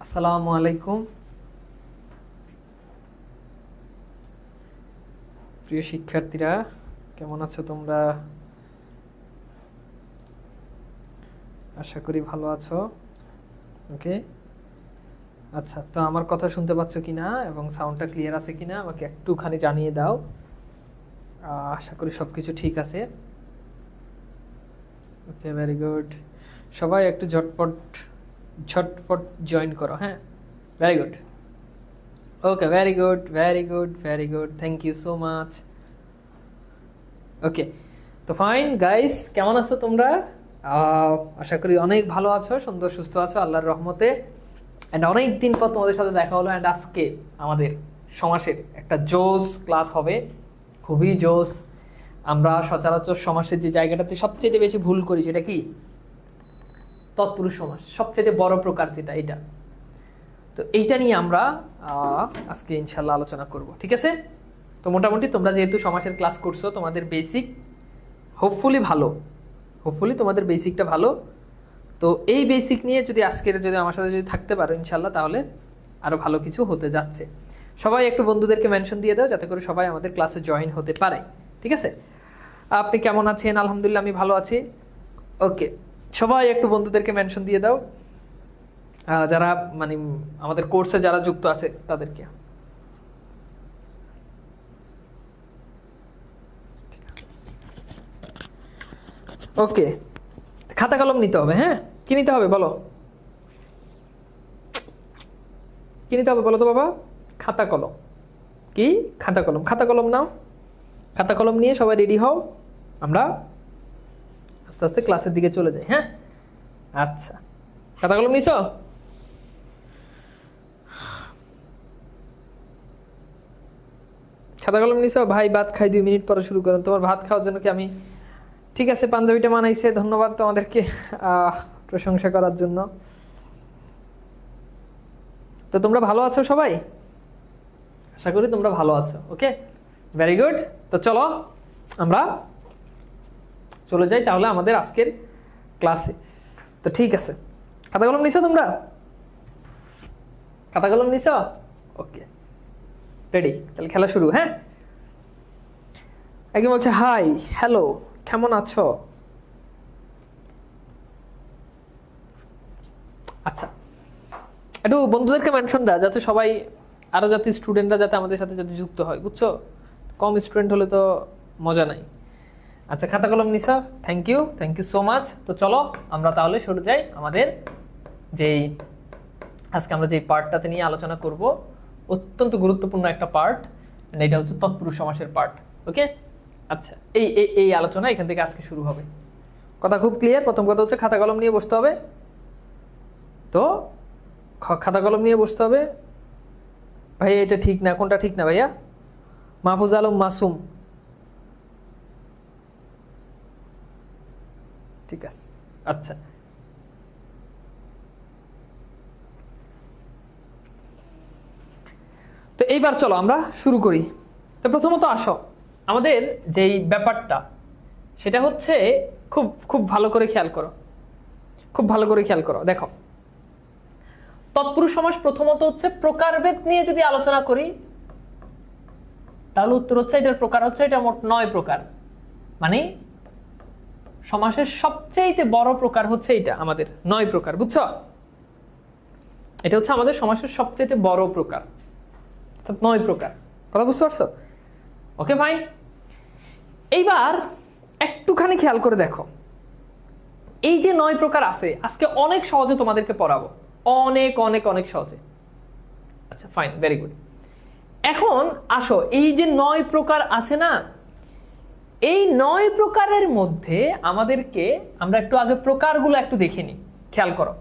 আসসালামু আলাইকুম প্রিয় শিক্ষার্থীরা, কেমন আছো তোমরা? আশা করি ভালো আছো। ওকে, আচ্ছা, তো আমার কথা শুনতে পাচ্ছ কিনা এবং সাউন্ডটা ক্লিয়ার আছে কিনা আমাকে একটুখানি জানিয়ে দাও। আশা করি সব কিছু ঠিক আছে। Okay, very good. সবাই একটু ঝটফট ঝটফট জয়েন করো। হ্যাঁ, very good. Okay, very good, very good, very good, thank you so much. Okay, তো ফাইন গাইস, কেমন আছো তোমরা? আশা করি অনেক ভালো আছো, সুন্দর সুস্থ আছো আল্লাহর রহমতে। অ্যান্ড অনেক দিন পর তোমাদের সাথে দেখা হলো। অ্যান্ড আজকে আমাদের সমাসের একটা জোস ক্লাস হবে, খুবই জোস। আমরা সচরাচর সমাসের যে জায়গাটাতে সবচেয়ে বেশি ভুল করি সেটা কি? তৎপুরুষ সমাস, সবচেয়ে বড় প্রকার যেটা, এটা। তো এইটা নিয়ে আমরা আজকে ইনশাল্লাহ আলোচনা করব, ঠিক আছে? তো মোটামুটি তোমরা যেহেতু সমাসের ক্লাস করছো, তোমাদের বেসিক হোপফুলি ভালো, হোপফুলি তোমাদের বেসিকটা ভালো। তো এই বেসিক নিয়ে যদি যদি আমার সাথে যদি থাকতে পারো ইনশাল্লাহ, তাহলে আরও ভালো কিছু হতে যাচ্ছে। সবাই একটু বন্ধুদেরকে মেনশন দিয়ে দাও যাতে করে সবাই আমাদের ক্লাসে জয়েন হতে পারে, ঠিক আছে? আপনি কেমন আছেন? আলহামদুলিল্লাহ, আমি ভালো আছি। ওকে, সবাই একটু বন্ধুদেরকে মেনশন দিয়ে দাও, যারা মানে আমাদের কোর্সে যারা যুক্ত আছে তাদেরকে। ওকে, খাতা কলম নিতে হবে। হ্যাঁ, কি নিতে হবে বলো? কি নিতে হবে বলো তো বাবা? খাতা কলম। কি? খাতা কলম। খাতা কলম নাও, খাতা কলম নিয়ে সবাই রেডি হও, আমরা আস্তে আস্তে ক্লাসের দিকে চলে যাই। হ্যাঁ, আচ্ছা, খাতা কলম নিছো? খাতা কলম নিছো? ভাই ভাত খাই, 2 মিনিট পরে শুরু করেন। তোমার ভাত খাওয়ার জন্য কি আমি, ঠিক আছে, পাঞ্জাবিটা মানাইছে, ধন্যবাদ তোমাদেরকে প্রশংসা করার জন্য। তো তোমরা ভালো আছো সবাই? আশা করি তোমরা ভালো আছো। ওকে, ভেরি গুড। তো চলো আমরা চলে যাই তাহলে আমাদের আজকের ক্লাসে। তো ঠিক আছে, খাতা কলম নিছো তোমরা? খাতা কলম নিছো? ওকে, রেডি, তাহলে খেলা শুরু। হ্যাঁ, একজন বলছে হাই, হ্যালো, কেমন আছো? আচ্ছা, একটু বন্ধুদেরকে মেনশন দেয় যাতে সবাই, আরো যাতে স্টুডেন্টরা যাতে আমাদের সাথে যাতে যুক্ত হয়, বুঝছো? কম স্টুডেন্ট হলে তো মজা নাই। আচ্ছা, খাতা কলম নিছো, থ্যাংক ইউ সো মাচ। তো চলো আমরা তাহলে শুরু যাই আমাদের যেই আজকে আমরা যে পার্টটাতে নিয়ে আলোচনা করব, অত্যন্ত গুরুত্বপূর্ণ একটা পার্ট, এটা হচ্ছে তৎপুরুষ সমাসের পার্ট। ওকে, আচ্ছা, এই এই আলোচনা এখান থেকে আজকে শুরু হবে। কথা খুব ক্লিয়ার। প্রথম কথা হচ্ছে খাতা কলম নিয়ে বসতে হবে। তো খাতা কলম নিয়ে বসতে হবে। ভাইয়া এটা ঠিক না, কোনটা ঠিক না ভাইয়া? মাহফুজ আলম মাসুম, ঠিক আছে, আচ্ছা। তো এইবার চলো আমরা শুরু করি। তো প্রথমত আসো, আমাদের যেই ব্যাপারটা সেটা হচ্ছে, খুব খুব ভালো করে খেয়াল করো, খুব ভালো করে খেয়াল করো। দেখো, তৎপুরুষ সমাস প্রথমত হচ্ছে প্রকারভেদ নিয়ে যদি আলোচনা করি তাহলে উত্তর হচ্ছে এটার প্রকার হচ্ছে, এটা মোট 9 প্রকার। মানে সমাসের সবচেয়ে বড় প্রকার হচ্ছে এটা, আমাদের 9 প্রকার, বুঝছো? এটা হচ্ছে আমাদের সমাসের সবচেয়ে বড় প্রকার, 9 প্রকার। কথা বুঝতে পারছো? ওকে, ফাইন। এইবার একটুখানি খেয়াল করে দেখো, এই যে 9 প্রকার আছে, আজকে অনেক সহজে তোমাদেরকে পড়াবো, অনেক অনেক অনেক সহজে। আচ্ছা, ফাইন, ভেরি গুড। এখন আসো, এই যে 9 প্রকার আছে না, এই 9 প্রকারের মধ্যে আমাদেরকে আমরা একটু আগে প্রকারগুলো একটু দেখে নিই। খেয়াল করো,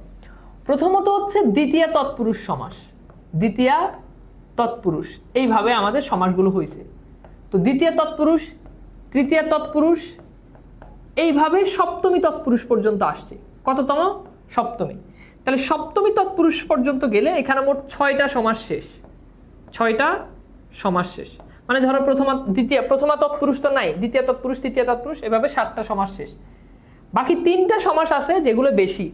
প্রথমত হচ্ছে দ্বিতীয়া তৎপুরুষ সমাস। দ্বিতীয়া তৎপুরুষ, এইভাবে আমাদের সমাসগুলো হয়েছে। তো দ্বিতীয় তৎপুরুষ, তৃতীয় তৎপুরুষ, এইভাবে সপ্তমী তৎপুরুষ পর্যন্ত আসছে। কততম? সপ্তমী। তাহলে সপ্তমী তৎপুরুষ পর্যন্ত গেলে এখানে মোট 6টা সমাস শেষ। 6টা সমাস শেষ, মানে ধরো প্রথমা তৎপুরুষ তো নাই, দ্বিতীয় তৎপুরুষ, তৃতীয় তৎপুরুষ, এভাবে 7টা সমাস শেষ। বাকি 3টা সমাস আছে যেগুলো বেশি,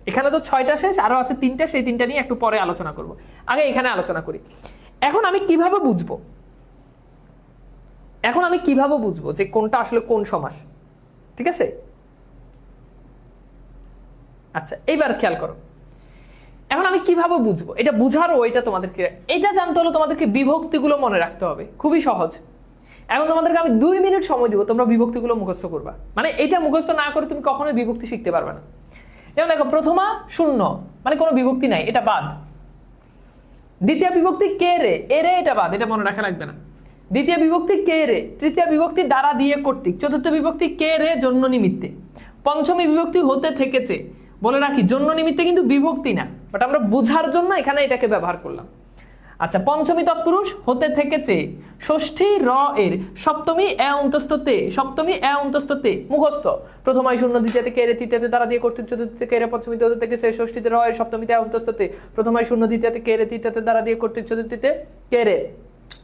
এখানে তো 6টা শেষ, আরো আছে 3টা, সেই 3টা নিয়ে একটু পরে আলোচনা করব। আগে এখানে আলোচনা করি। এখন আমি কিভাবে বুঝবো যে কোনটা আসলে কোন সমাস? ঠিক আছে, আচ্ছা এইবার খেয়াল করো। এখন আমি কিভাবে বুঝবো? এটা বুঝারও এটা তোমাদেরকে, এটা জানতে হলে তোমাদেরকে বিভক্তিগুলো মনে রাখতে হবে। খুবই সহজ। এখন তোমাদেরকে আমি 2 মিনিট সময় দিব, তোমরা বিভক্তিগুলো মুখস্থ করবা। মানে এটা মুখস্থ না করে তুমি কখনোই বিভক্তি শিখতে পারবে না। যেমন দেখো, প্রথমা শূন্য, মানে কোনো বিভক্তি নাই, এটা বাদ। দ্বিতীয় বিভক্তি কে রে, এ রে, এটা বাদ, এটা মনে রাখা লাগবে না। দ্বিতীয় বিভক্তি কে রে, তৃতীয় বিভক্তি দ্বারা দিয়ে কর্তৃক, চতুর্থ বিভক্তি কে রে জন্য নিমিত্তে, পঞ্চমী বিভক্তি হতে থেকেছে। বলে রাখি, জন্য নিমিত্তে কিন্তু বিভক্তি না, বাট আমরা বুঝার জন্য এখানে এটাকে ব্যবহার করলাম। আচ্ছা, পঞ্চমী তৎপুরুষ হতে থেকেছে, ষষ্ঠী র এর, সপ্তমী এ অন্তস্থতে, সপ্তমী এ অন্তস্থতে মুখস্থ। প্রথমায় শূন্য, দ্বিতীয়তে কে রে, তৃতীয়তে দ্বারা দিয়ে কর্তৃক, চতুর্থীতে কে রে, পঞ্চমীতে হতে থেকেছে, ষষ্ঠীতে র এর, সপ্তমীতে এ অন্তস্থতে, প্রথমায় শূন্য, দ্বিতীয়তে কে রে, তৃতীয়তে দ্বারা দিয়ে কর্তৃক, চতুর্থীতে কে রে,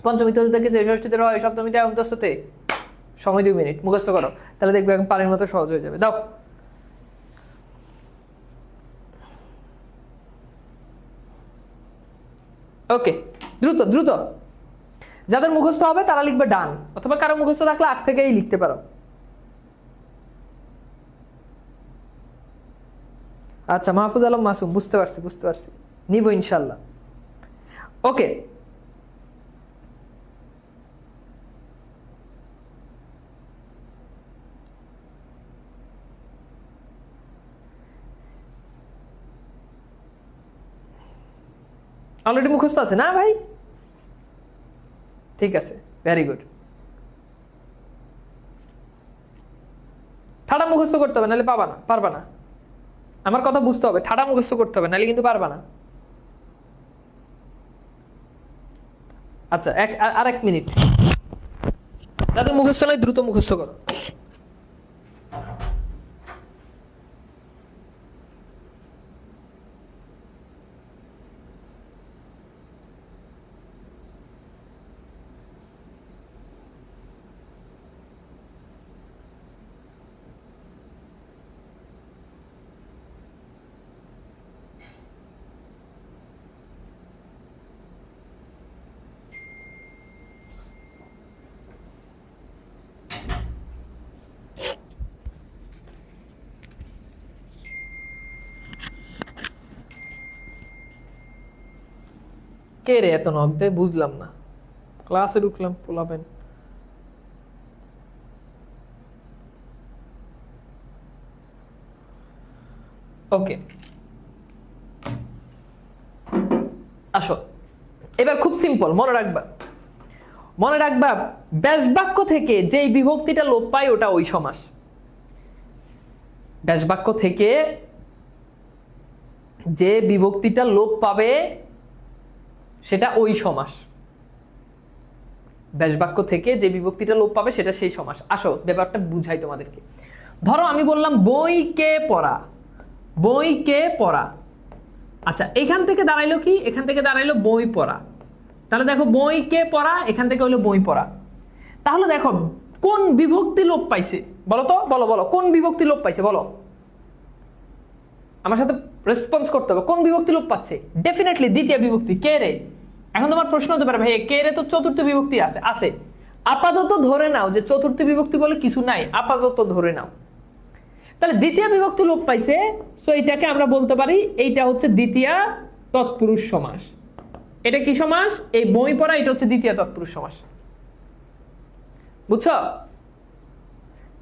পঞ্চমীতে হতে থেকেছে, ষষ্ঠীতে র এর, সপ্তমীতে এ অন্তস্থতে। সময় 2 মিনিট, মুখস্থ করো, তাহলে দেখবে এখন পানির মতো সহজ হয়ে যাবে। দাও। ওকে, দ্রুত দ্রুত। যাদের মুখস্থ হবে তারা লিখবে ডান, অথবা কারো মুখস্থ থাকলে আগ থেকেই লিখতে পারো। আচ্ছা, মাহফুজ আলম মাসুম, বুঝতে পারছি, নিব ইনশাল্লাহ। ওকে, অলরেডি মুখস্থ আছে না ভাই? ঠিক আছে, ভেরি গুড। ঠাডা মুখস্থ করতে হবে, নাহলে পারবা না। আমার কথা বুঝতে হবে, ঠাডা মুখস্থ করতে হবে, নাহলে কিন্তু পারবা না। আচ্ছা, আর 1 মিনিট। যাদের মুখস্থ নয় দ্রুত মুখস্থ করো। কে রে এত নক দেয়, বুঝলাম না। ক্লাসে ঢুকলাম, পোলাবেন। ওকে, আসো এবার খুব সিম্পল, মনে রাখবা ব্যাস বাক্য থেকে যেই বিভক্তিটা লোপ পায় ওটা ওই সমাস। ব্যাস বাক্য থেকে যে বিভক্তিটা লোপ পাবে সেটা ওই সমাস। ব্যাস বাক্য থেকে যে বিভক্তিটা লোপ পাবে সেটা সেই সমাস। আসো ব্যাপারটা বুঝাই তোমাদেরকে। ধরো আমি বললাম বইকে পড়া। আচ্ছা, এখান থেকে দাঁড়াইলো কি? এখান থেকে দাঁড়াইলো বই পড়া। তাহলে দেখো, বইকে পড়া, এখান থেকে হলো বই পড়া। তাহলে দেখো কোন বিভক্তি লোপ পাইছে, বলো তো, বলো কোন বিভক্তি লোপ পাইছে, বলো। আমার সাথে রেসপন্স করতে হবে, কোন বিভক্তি লোপ পাচ্ছে? ডেফিনেটলি দ্বিতীয় বিভক্তি, কে রে। এখন তোমার প্রশ্ন হতে পারে, ভাই কে রে তো চতুর্থ বিভক্তি আছে। আপাতত ধরে নাও যে চতুর্থ বিভক্তি বলে কিছু নাই, আপাতত ধরে নাও। তাহলে দ্বিতীয় বিভক্তি লোপ পাইছে, সো এটাকে আমরা বলতে পারি এইটা হচ্ছে দ্বিতীয় তৎপুরুষ সমাস। এটা কি সমাস? এই বই পড়া, এটা হচ্ছে দ্বিতীয় তৎপুরুষ সমাস। বুঝছো?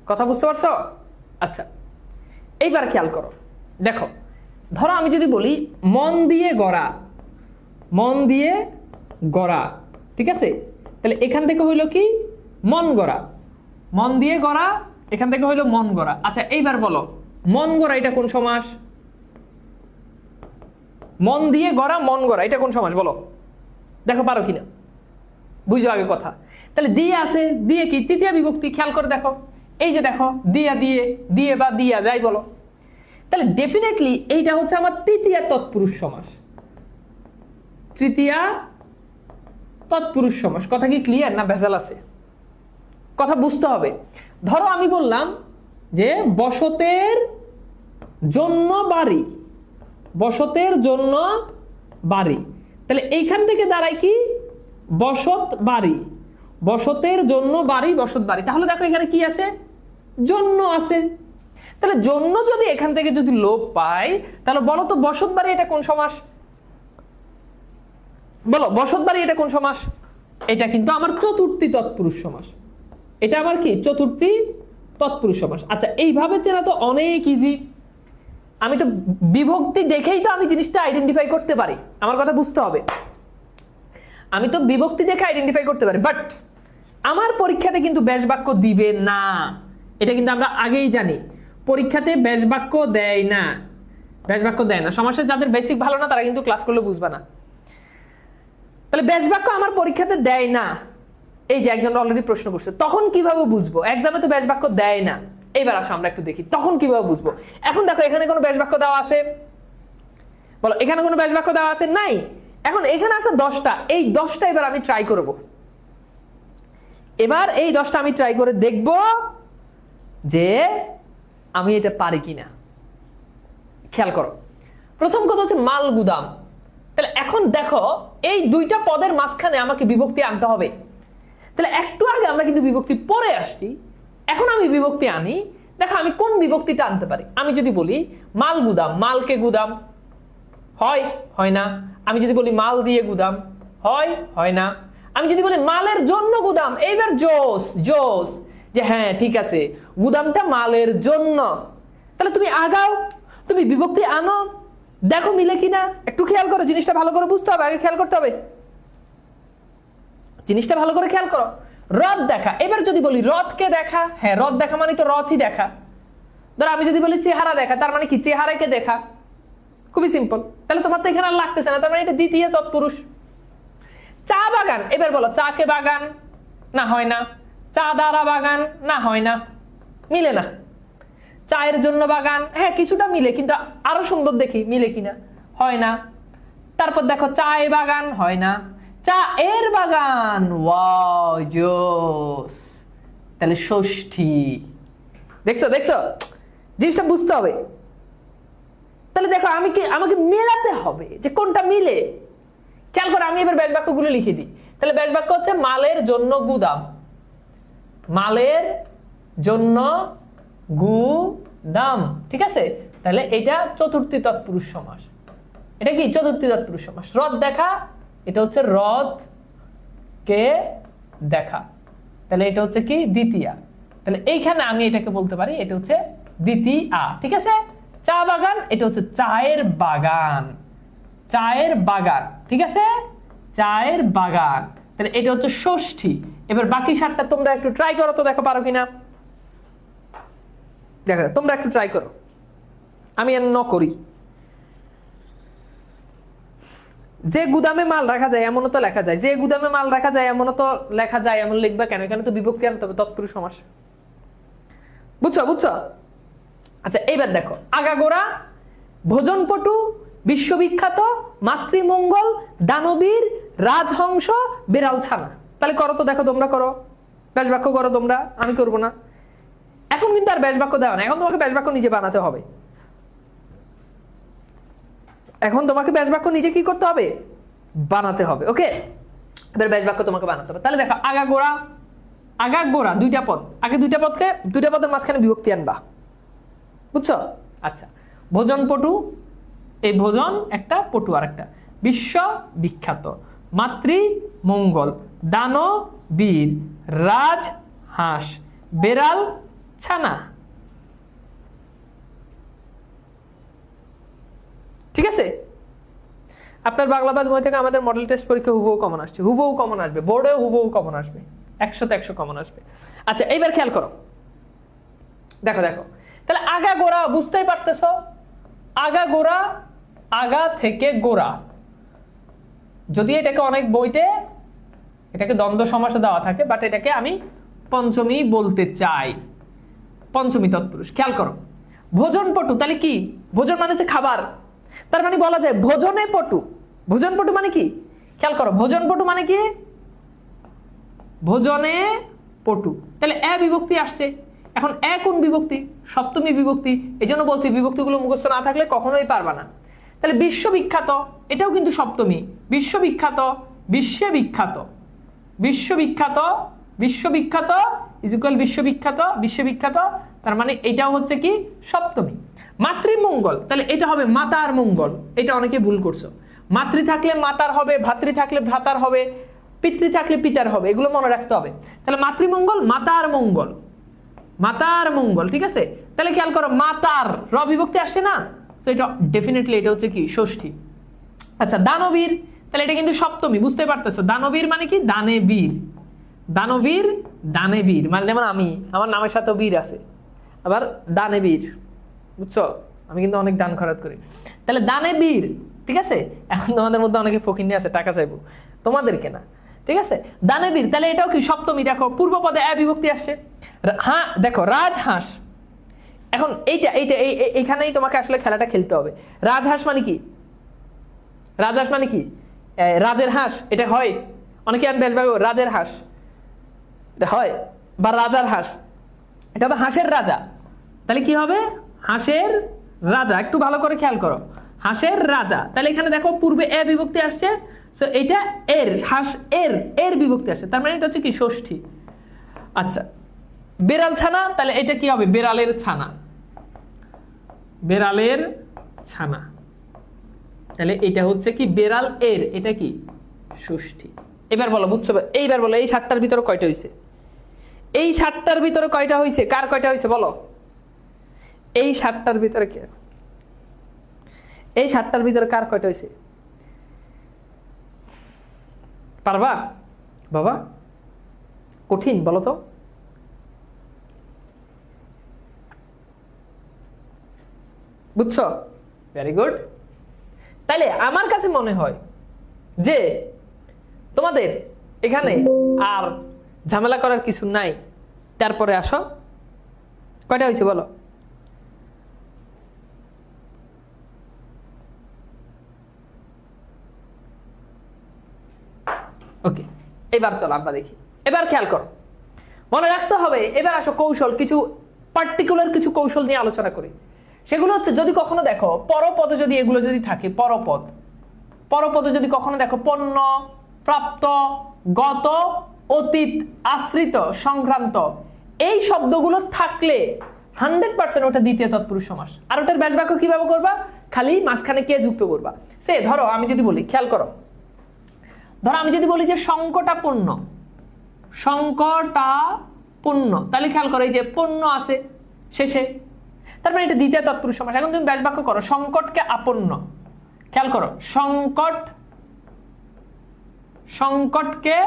কথা বুঝতে পারছো? আচ্ছা, এইবার খেয়াল করো, দেখো, ধরো আমি যদি বলি মন দিয়ে গড়া, ঠিক আছে? তাহলে এখান থেকে হইল কি? মন গড়া। মন দিয়ে গড়া, এখান থেকে হইল মন গড়া। আচ্ছা, এইবার বলো মন গড়া এটা কোন সমাস? মন দিয়ে গড়া, মন গড়া, এটা কোন সমাস বলো? দেখো পারো কিনা, বুঝো আগে কথা। তাহলে দিয়ে আছে, দিয়ে কি? তৃতীয় বিভক্তি। খেয়াল করে দেখো, এই যে দেখো, দিয়ে বা দিয়া, যাই বলো। তাহলে ডেফিনেটলি এইটা হচ্ছে আমার তৃতীয় তৎপুরুষ সমাস। তৃতীয় তৎপুরুষ সমাস। কথা কি ক্লিয়ার না ভেজাল আছে? কথা বুঝতে হবে। ধরো আমি বললাম যে বসতের জন্য বাড়ি, বসতের জন্য বাড়ি। তাহলে এইখান থেকে দাঁড়ায় কি বসত বাড়ি, বসতের জন্য বাড়ি, বসত বাড়ি। তাহলে দেখো এখানে কি আছে, জন্য আছে। তাহলে জন্য যদি এখান থেকে যদি লোপ পাই, তাহলে বলো তো বসত বাড়ি এটা কোন সমাস? বলো বসত বাড়ি এটা কোন সমাস? এটা কিন্তু আমার চতুর্থী তৎপুরুষ সমাস। এটা আমার কি চতুর্থী তৎপুরুষ সমাস। আচ্ছা এইভাবে চেনা তো অনেক ইজি। আমি তো বিভক্তি দেখেই তো আমি জিনিসটা আইডেন্টিফাই করতে পারি। আমার কথা বুঝতে হবে, আমি তো বিভক্তি দেখে আইডেন্টিফাই করতে পারি, বাট আমার পরীক্ষাতে কিন্তু ব্যাস বাক্য দিবে না। এটা কিন্তু আমরা আগেই জানি, পরীক্ষাতে ব্যাস বাক্য দেয় না, ব্যাস বাক্য দেয় না। সমাসের যাদের বেসিক ভালো না তারা কিন্তু ক্লাস করলে বুঝবে না। তাহলে ব্যাস বাক্য আমার পরীক্ষাতে দেয় না, এই যে একজন অলরেডি প্রশ্ন করছে, তখন কিভাবে বুঝবো? এক্সামে তো ব্যাস বাক্য দেয় না। এইবার আসো আমরা একটু দেখি তখন কিভাবে বুঝবো। এখন দেখো এখানে কোনো ব্যাস বাক্য দেওয়া আছে? বলো এখানে কোনো ব্যাস বাক্য দেওয়া আছে? নাই। এখন এখানে আছে 10টা, এই 10টা এবার আমি ট্রাই করব। এবার এই 10টা আমি ট্রাই করে দেখব যে আমি এটা পারি কিনা। খেয়াল করো, প্রথম কথা হচ্ছে মাল গুদাম। তাহলে এখন দেখো এই দুইটা পদের মাঝখানে আমাকে বিভক্তি আনতে হবে। তাহলে একটু আগে আমরা কিন্তু বিভক্তি পরে আসছি, এখন আমি বিভক্তি আনি। দেখো আমি কোন বিভক্তিটা আনতে পারি। আমি যদি বলি মাল গুদাম, মালকে গুদাম হয়, হয় না। আমি যদি বলি মাল দিয়ে গুদাম হয়, হয় না। আমি যদি বলি মালের জন্য গুদাম, এইবার জোস জোস যে হ্যাঁ ঠিক আছে গুদামটা মালের জন্য। তাহলে তুমি আগাও, তুমি বিভক্তি আনো, দেখো মিলে কিনা। একটু খেয়াল করো, জিনিসটা ভালো করে বুঝতে হবে, আগে খেয়াল করতে হবে, জিনিসটা ভালো করে খেয়াল করো। রথ দেখা, এবার যদি বলি রথকে দেখা, হ্যাঁ রথ দেখা মানে তো রথই দেখা। ধরো আমি যদি বলি চেহারা দেখা, তার মানে কি চেহারাকে দেখা, খুবই সিম্পল। তাহলে তোমার তো এখানে আর লাগতেছে না, তার মানে এটা দ্বিতীয় তৎপুরুষ। চা বাগান, এবার বলো চাকে বাগান, না হয় না। চা দ্বারা বাগান, না হয় না, মিলে না। চায়ের জন্য বাগান, হ্যাঁ কিছুটা মিলে, কিন্তু আরো সুন্দর দেখি মিলে কিনা, হয় না। তারপর দেখো চায় বাগান, হয় না। চা এর বাগান, ওয়াও জোস। তাহলে ষষ্ঠী। দেখছো দেখছো, জিনিসটা বুঝতে হবে। তাহলে দেখো আমাকে মেলাতে হবে যে কোনটা মিলে। খেয়াল করো, আমি এবার ব্যাস বাক্যগুলো লিখে দিই। তাহলে ব্যাস বাক্য হচ্ছে মালের জন্য গুদাম, মালের জন্য গুদাম, ঠিক আছে। তাহলে এটা চতুর্থী তৎপুরুষ সমাস। এটা কি চতুর্থী তৎপুরুষ সমাস। রথ দেখা, এটা হচ্ছে রথ কে দেখা, তাহলে এটা হচ্ছে কি দ্বিতীয়া। তাহলে এইখানে আমি এটাকে বলতে পারি এটা হচ্ছে দ্বিতীয়া, ঠিক আছে। চা বাগান, এটা হচ্ছে চায়ের বাগান, চায়ের বাগান, ঠিক আছে, চায়ের বাগান। তাহলে এটা হচ্ছে ষষ্ঠী। এবার বাকি 7টা তোমরা একটু ট্রাই করো তো, দেখো পারো কিনা। দেখো তোমরা একটু ট্রাই করো, আমি আর ন করি। যে গুদামে মাল রাখা যায় এমনও তো লেখা যায়, যে গুদামে মাল রাখা যায় এমনও তো লেখা যায়, এমন লিখবা কেন? এখানে তো বিভক্তি আনতে হবে, তৎপুরুষ সমাস। বুঝছো বুঝছো? আচ্ছা এইবার দেখো আগাগোড়া, ভোজনপটু, বিশ্ববিখ্যাত, মাতৃমঙ্গল, দানবীর, রাজহংস, বিড়াল ছানা। তাহলে করো তো, দেখো তোমরা করো, ব্যাস বাক্য করো তোমরা, আমি করবো না। এখন কিন্তু আর ব্যাস বাক্য দেওয়া না, এখন তোমাকে ব্যাস বাক্য নিজে বানাতে হবে। এখন তোমাকে ব্যাস বাক্য নিজে কি করতে হবে? বানাতে হবে। ওকে, এবার ব্যাস বাক্য তোমাকে বানাতে হবে। তাহলে দেখো আগাগোড়া, আগাগোড়া দুইটা পদ, আগে দুইটা পদের মাঝখানে বিভক্তি আনবা, বুঝছো? আচ্ছা, ভোজনপটু, এই ভোজন একটা, পটু আর একটা। বিশ্ববিখ্যাত, মাতৃমঙ্গল, দানবীর, রাজ হাঁস, বেড়াল ছানা, ঠিক আছে। আপনার বাংলা পাস বই থেকে আমাদের মডেল টেস্ট পরীক্ষা হুবহু কমন আসছে, হুবহু কমন আসবে, বোর্ডেও হুবহু কমন আসবে, 100 তে 100 কমন আসবে। আচ্ছা এইবার খেয়াল করো, দেখো দেখো, তাহলে আগা গোড়া বুঝতেই পারতেছ, আগা গোড়া, আগা থেকে গোড়া। যদি এটাকে অনেক বইতে এটাকে দ্বন্দ্ব সমাসে দেওয়া থাকে, বাট এটাকে আমি পঞ্চমী বলতে চাই, পঞ্চমী তৎপুরুষ। খেয়াল করো, ভোজন পটু, তাহলে কি? ভোজন মানে হচ্ছে খাবার, তার মানে বলা যায় ভোজনে পটু। ভোজন পটু মানে কি? খেয়াল করো, ভোজন পটু মানে কি? ভোজনে পটু। তাহলে এ বিভক্তি আসছে। এখন এ কোন বিভক্তি? সপ্তমী বিভক্তি। এই জন্য বলছি বিভক্তিগুলো মুখস্থ না থাকলে কখনোই পারবা না। তাহলে বিশ্ববিখ্যাত এটাও কিন্তু সপ্তমী, বিশ্ববিখ্যাত, বিশ্বে বিখ্যাত, বিশ্ববিখ্যাত, বিশ্ববিখ্যাত ইজ ইকুয়াল বিশ্ববিখ্যাত, বিশ্ববিখ্যাত, তার মানে এটাও হচ্ছে কি সপ্তমী। মাতৃমঙ্গল, তাহলে এটা হবে মাতার মঙ্গল, এটা অনেকে ভুল করছো। মাতৃ থাকলে মাতার হবে, ভাতৃ থাকলে ভ্রাতার হবে, পিতৃ থাকলে পিতার হবে, এগুলো মনে রাখতে হবে। তাহলে মাতৃমঙ্গল, মাতার মঙ্গল, মাতার মঙ্গল, ঠিক আছে। তাহলে খেয়াল করো মাতার র বিভক্তি আসছে না, তো এটা ডেফিনেটলি এটা হচ্ছে কি ষষ্ঠী। আচ্ছা দানবীর, তাহলে এটা কিন্তু সপ্তমী, বুঝতে পারতেছো। দানবীর মানে কি দানে বীর, দানবীর দানে বীর, মানে যেমন আমি, আমার নামের সাথে বীর আছে, আবার দানে বীর, বুঝছো, আমি কিন্তু অনেক দান খরচ করি। তাহলে দানে বীর, ঠিক আছে। এখন তোমাদের মধ্যে অনেকে ফকিন্নি আছে, টাকা চাইবো, তোমাদেরকে না, ঠিক আছে। দানে বীর, তাহলে এটাও কি সপ্তমী। দেখো পূর্ব পদে এ বিভক্তি আসছে। হ্যাঁ দেখো রাজহাঁস, এখন এইটা এইটা এইখানেই তোমাকে আসলে খেলাটা খেলতে হবে। রাজহাঁস মানে কি, রাজহাঁস মানে কি রাজের হাঁস, এটা হয় অনেকে রাজের হাঁস এটা হয়, বা রাজার হাঁস, এটা হবে হাঁসের রাজা। তাহলে কি হবে হাঁসের রাজা, একটু ভালো করে খেয়াল করো, হাঁসের রাজা। তাহলে এখানে দেখো পূর্বে এ বিভক্তি আসছে, সো এটা এর, হাঁস এর, এর বিভক্তি আসছে, তার মানে এটা হচ্ছে কি ষষ্ঠী। আচ্ছা বেড়াল ছানা, তাহলে এটা কি হবে বেড়ালের ছানা, বেড়ালের ছানা, তাহলে এটা হচ্ছে কি বেড়াল এর, এটা কি ষষ্ঠী। এবার বলো বুঝছো, এইবার বলো এই 7টার ভিতরে কয়টা হয়েছে, এই 7টার ভিতরে কয়টা হয়েছে, কার কয়টা হয়েছে বলো, এই 7টার ভিতরে কে, এই 7টার ভিতরে কার কয়টা হয়েছে, পারবা বাবা, কঠিন বলো তো। বুঝছো, ভেরি গুড। তাইলে আমার কাছে মনে হয় যে তোমাদের এখানে আর ঝামেলা করার কিছু নাই। তারপরে আসো কয়টা হয়েছে বলো, ওকে। এবার চলো আমরা দেখি, এবার খেয়াল করো, মনে রাখতে হবে। এবার আসো কৌশল, কিছু পার্টিকুলার কিছু কৌশল নিয়ে আলোচনা করি। সেগুলো হচ্ছে যদি কখনো দেখো পরপদে যদি এগুলো যদি থাকে, পরপদ, পরপদে যদি কখনো দেখো পণ্য, প্রাপ্ত, গত, অতীত, আশ্রিত, সংক্রান্ত, এই শব্দগুলো থাকলে 100% ওটা দ্বিতীয় তৎপুরুষ সমাস। আর ওটার ব্যাস বাক্য কিভাবে করবা, খালি মাঝখানে কে যুক্ত করবা। সে ধরো আমি যদি বলি, খেয়াল করো, ধরো আমি যদি বলি যে সংকটাপন্ন, সংকটাপন্ন, তাহলে খেয়াল করো এই যে পণ্য আছে শেষে, তার মানে এটা দ্বিতীয় তৎপুরুষ সমাস। এখন তুমি ব্যাস বাক্য করো সংকটকে আপন্ন, খেয়াল করো সংকট, সংকটকে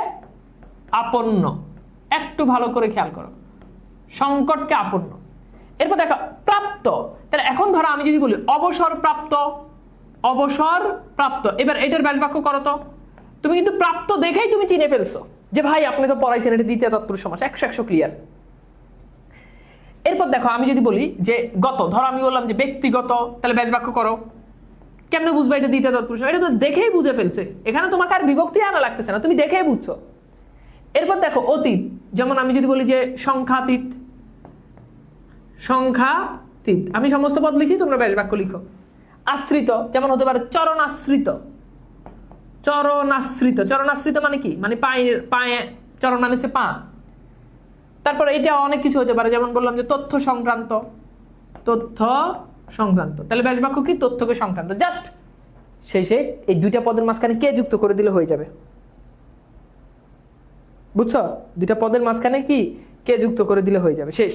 আপন্ন, একটু ভালো করে খেয়াল করো সংকটকে আপন্ন। এরপর দেখো প্রাপ্ত, তাহলে এখন ধরো আমি যদি বলি অবসর প্রাপ্ত, অবসর প্রাপ্ত, এবার এটার ব্যাস বাক্য করো তো। তুমি কিন্তু প্রাপ্ত দেখেই তুমি চিনে ফেলছো যে ভাই আপনি তো পড়াইছেন এটা দ্বিতীয় তৎপুরুষ সমাস, 100 ক্লিয়ার। এরপর দেখো আমি যদি বলি যে গত, ধরো আমি বললাম যে ব্যক্তিগত, তাহলে ব্যাস বাক্য করো। কেমনে বুঝবা এটা দ্বিতীয় তৎপুরুষ, এটা তো দেখেই বুঝে ফেলছে, এখানে তোমাকে আর বিভক্তি আনা লাগতেছে না, তুমি দেখেই বুঝছো। এরপর দেখো অতীত, যেমন আমি যদি বলি যে সংখ্যাতীত, সংখ্যাতীত, আমি সমস্ত পদ লিখি, তোমরা ব্যাস বাক্য লিখো। আশ্রিত, যেমন হতে পারে চরণাশ্রিত, চরণাশ্রিত, চরণাশ্রিত মানে কি, মানে পায়ে, পায়ে চরণ মানে হচ্ছে পা। তারপর এটা অনেক কিছু হতে পারে, যেমন বললাম যে তথ্য সংক্রান্ত, তথ্য সংক্রান্ত, তাহলে ব্যাস বাক্য কি তথ্যকে সংক্রান্ত। জাস্ট শেষে এই দুইটা পদের মাঝখানে কে যুক্ত করে দিলে হয়ে যাবে, বুঝছো, দুইটা পদের মাঝখানে কি কে যুক্ত করে দিলে হয়ে যাবে, শেষ।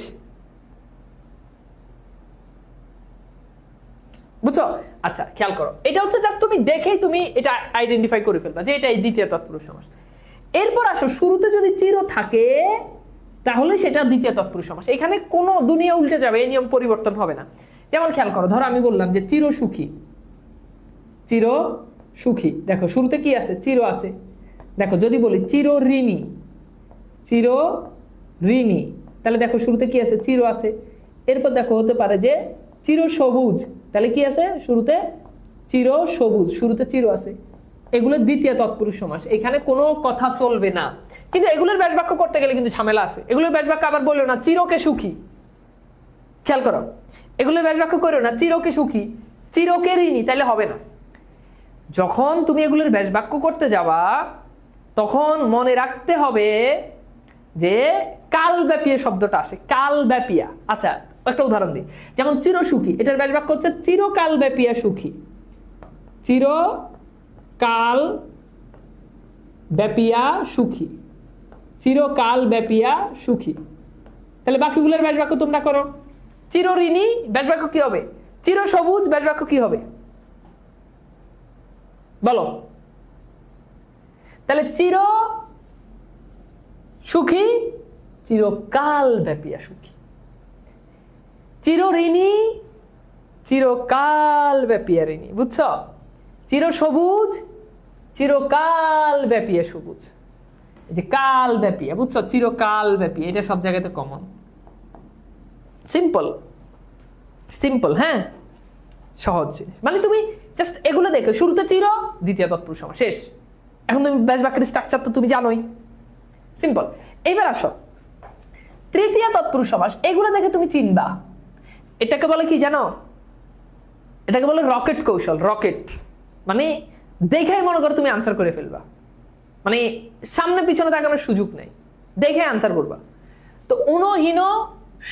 বুঝছো, আচ্ছা খেয়াল করো, এটা হচ্ছে জাস্ট তুমি দেখেই তুমি এটা আইডেন্টিফাই করে ফেলবা যে এটা এই দ্বিতীয় তৎপুরুষ সমাস। এরপর আসো শুরুতে যদি চির থাকে তাহলে সেটা দ্বিতীয় তৎপুরুষ সমাস, এখানে কোনো দুনিয়া উল্টে যাবে, এই নিয়ম পরিবর্তন হবে না। যেমন খেয়াল করো, ধরো আমি বললাম যে চির সুখী, চির সুখী, দেখো শুরুতে কি আছে চির আছে। দেখো যদি বলি চির ঋণী, চির ঋণী, তাহলে দেখো শুরুতে কি আছে চির আছে। এরপর দেখো হতে পারে যে চির সবুজ, তাহলে কি আছে শুরুতে চির সবুজ, শুরুতে চির আছে। এগুলো দ্বিতীয় তৎপুরুষ সমাস, এখানে কোনো কথা চলবে না। কিন্তু এগুলোর ব্যাস বাক্য করতে গেলে কিন্তু ঝামেলা আছে। এগুলোর ব্যাস বাক্য আবার বললো না চিরকে সুখী, খেয়াল করো, এগুলোর ব্যাস বাক্য করো না চিরকে সুখী, চিরকে ঋণী, তাইলে হবে না। যখন তুমি এগুলোর ব্যাস বাক্য করতে যাবা তখন মনে রাখতে হবে যে কালব্যাপীয় শব্দটা আসে, কালব্যাপীয়া। আচ্ছা একটা উদাহরণ দিই, যেমন চিরসুখী, এটার ব্যাস বাক্য হচ্ছে চিরকাল ব্যাপিয়া সুখী, চিরকাল ব্যাপিয়া সুখী, চিরকাল ব্যাপিয়া সুখী। তাহলে বাকিগুলোর ব্যাস বাক্য তোমরা করো। চিরঋণী ব্যাস বাক্য কি হবে? চিরসবুজ ব্যাস বাক্য কি হবে বলো? তাহলে চির সুখী, চিরকাল ব্যাপিয়া সুখী। চিরঋণী, চিরকাল ব্যাপিয়া ঋণী, বুঝছো? চিরসবুজ, চিরকাল ব্যাপিয়া সবুজ। এই যে কাল ব্যাপিয়া, বুঝছো? চিরকাল ব্যাপিয়া, এটা সব জায়গাতে কমন। সিম্পল সিম্পল, হ্যাঁ, সহজ জিনিস। মানে তুমি জাস্ট এগুলো দেখো, শুরুতে চির, দ্বিতীয় তৎপুরুষ সমাস, শেষ। এখন তুমি ব্যাস বাক্যের স্ট্রাকচার তো তুমি জানোই, সিম্পল। এইবার আসো তৃতীয় তৎপুরুষ সমাস, এগুলো দেখে তুমি চিনবা। এটাকে বলে কি জানো? এটাকে বলে রকেট কৌশল। রকেট মানে দেখে মনে করো তুমি আনসার করে ফেলবা, মানে সামনে পিছনে তাকানোর সুযোগ নেই, দেখে আনসার করবা। তো উনহীন,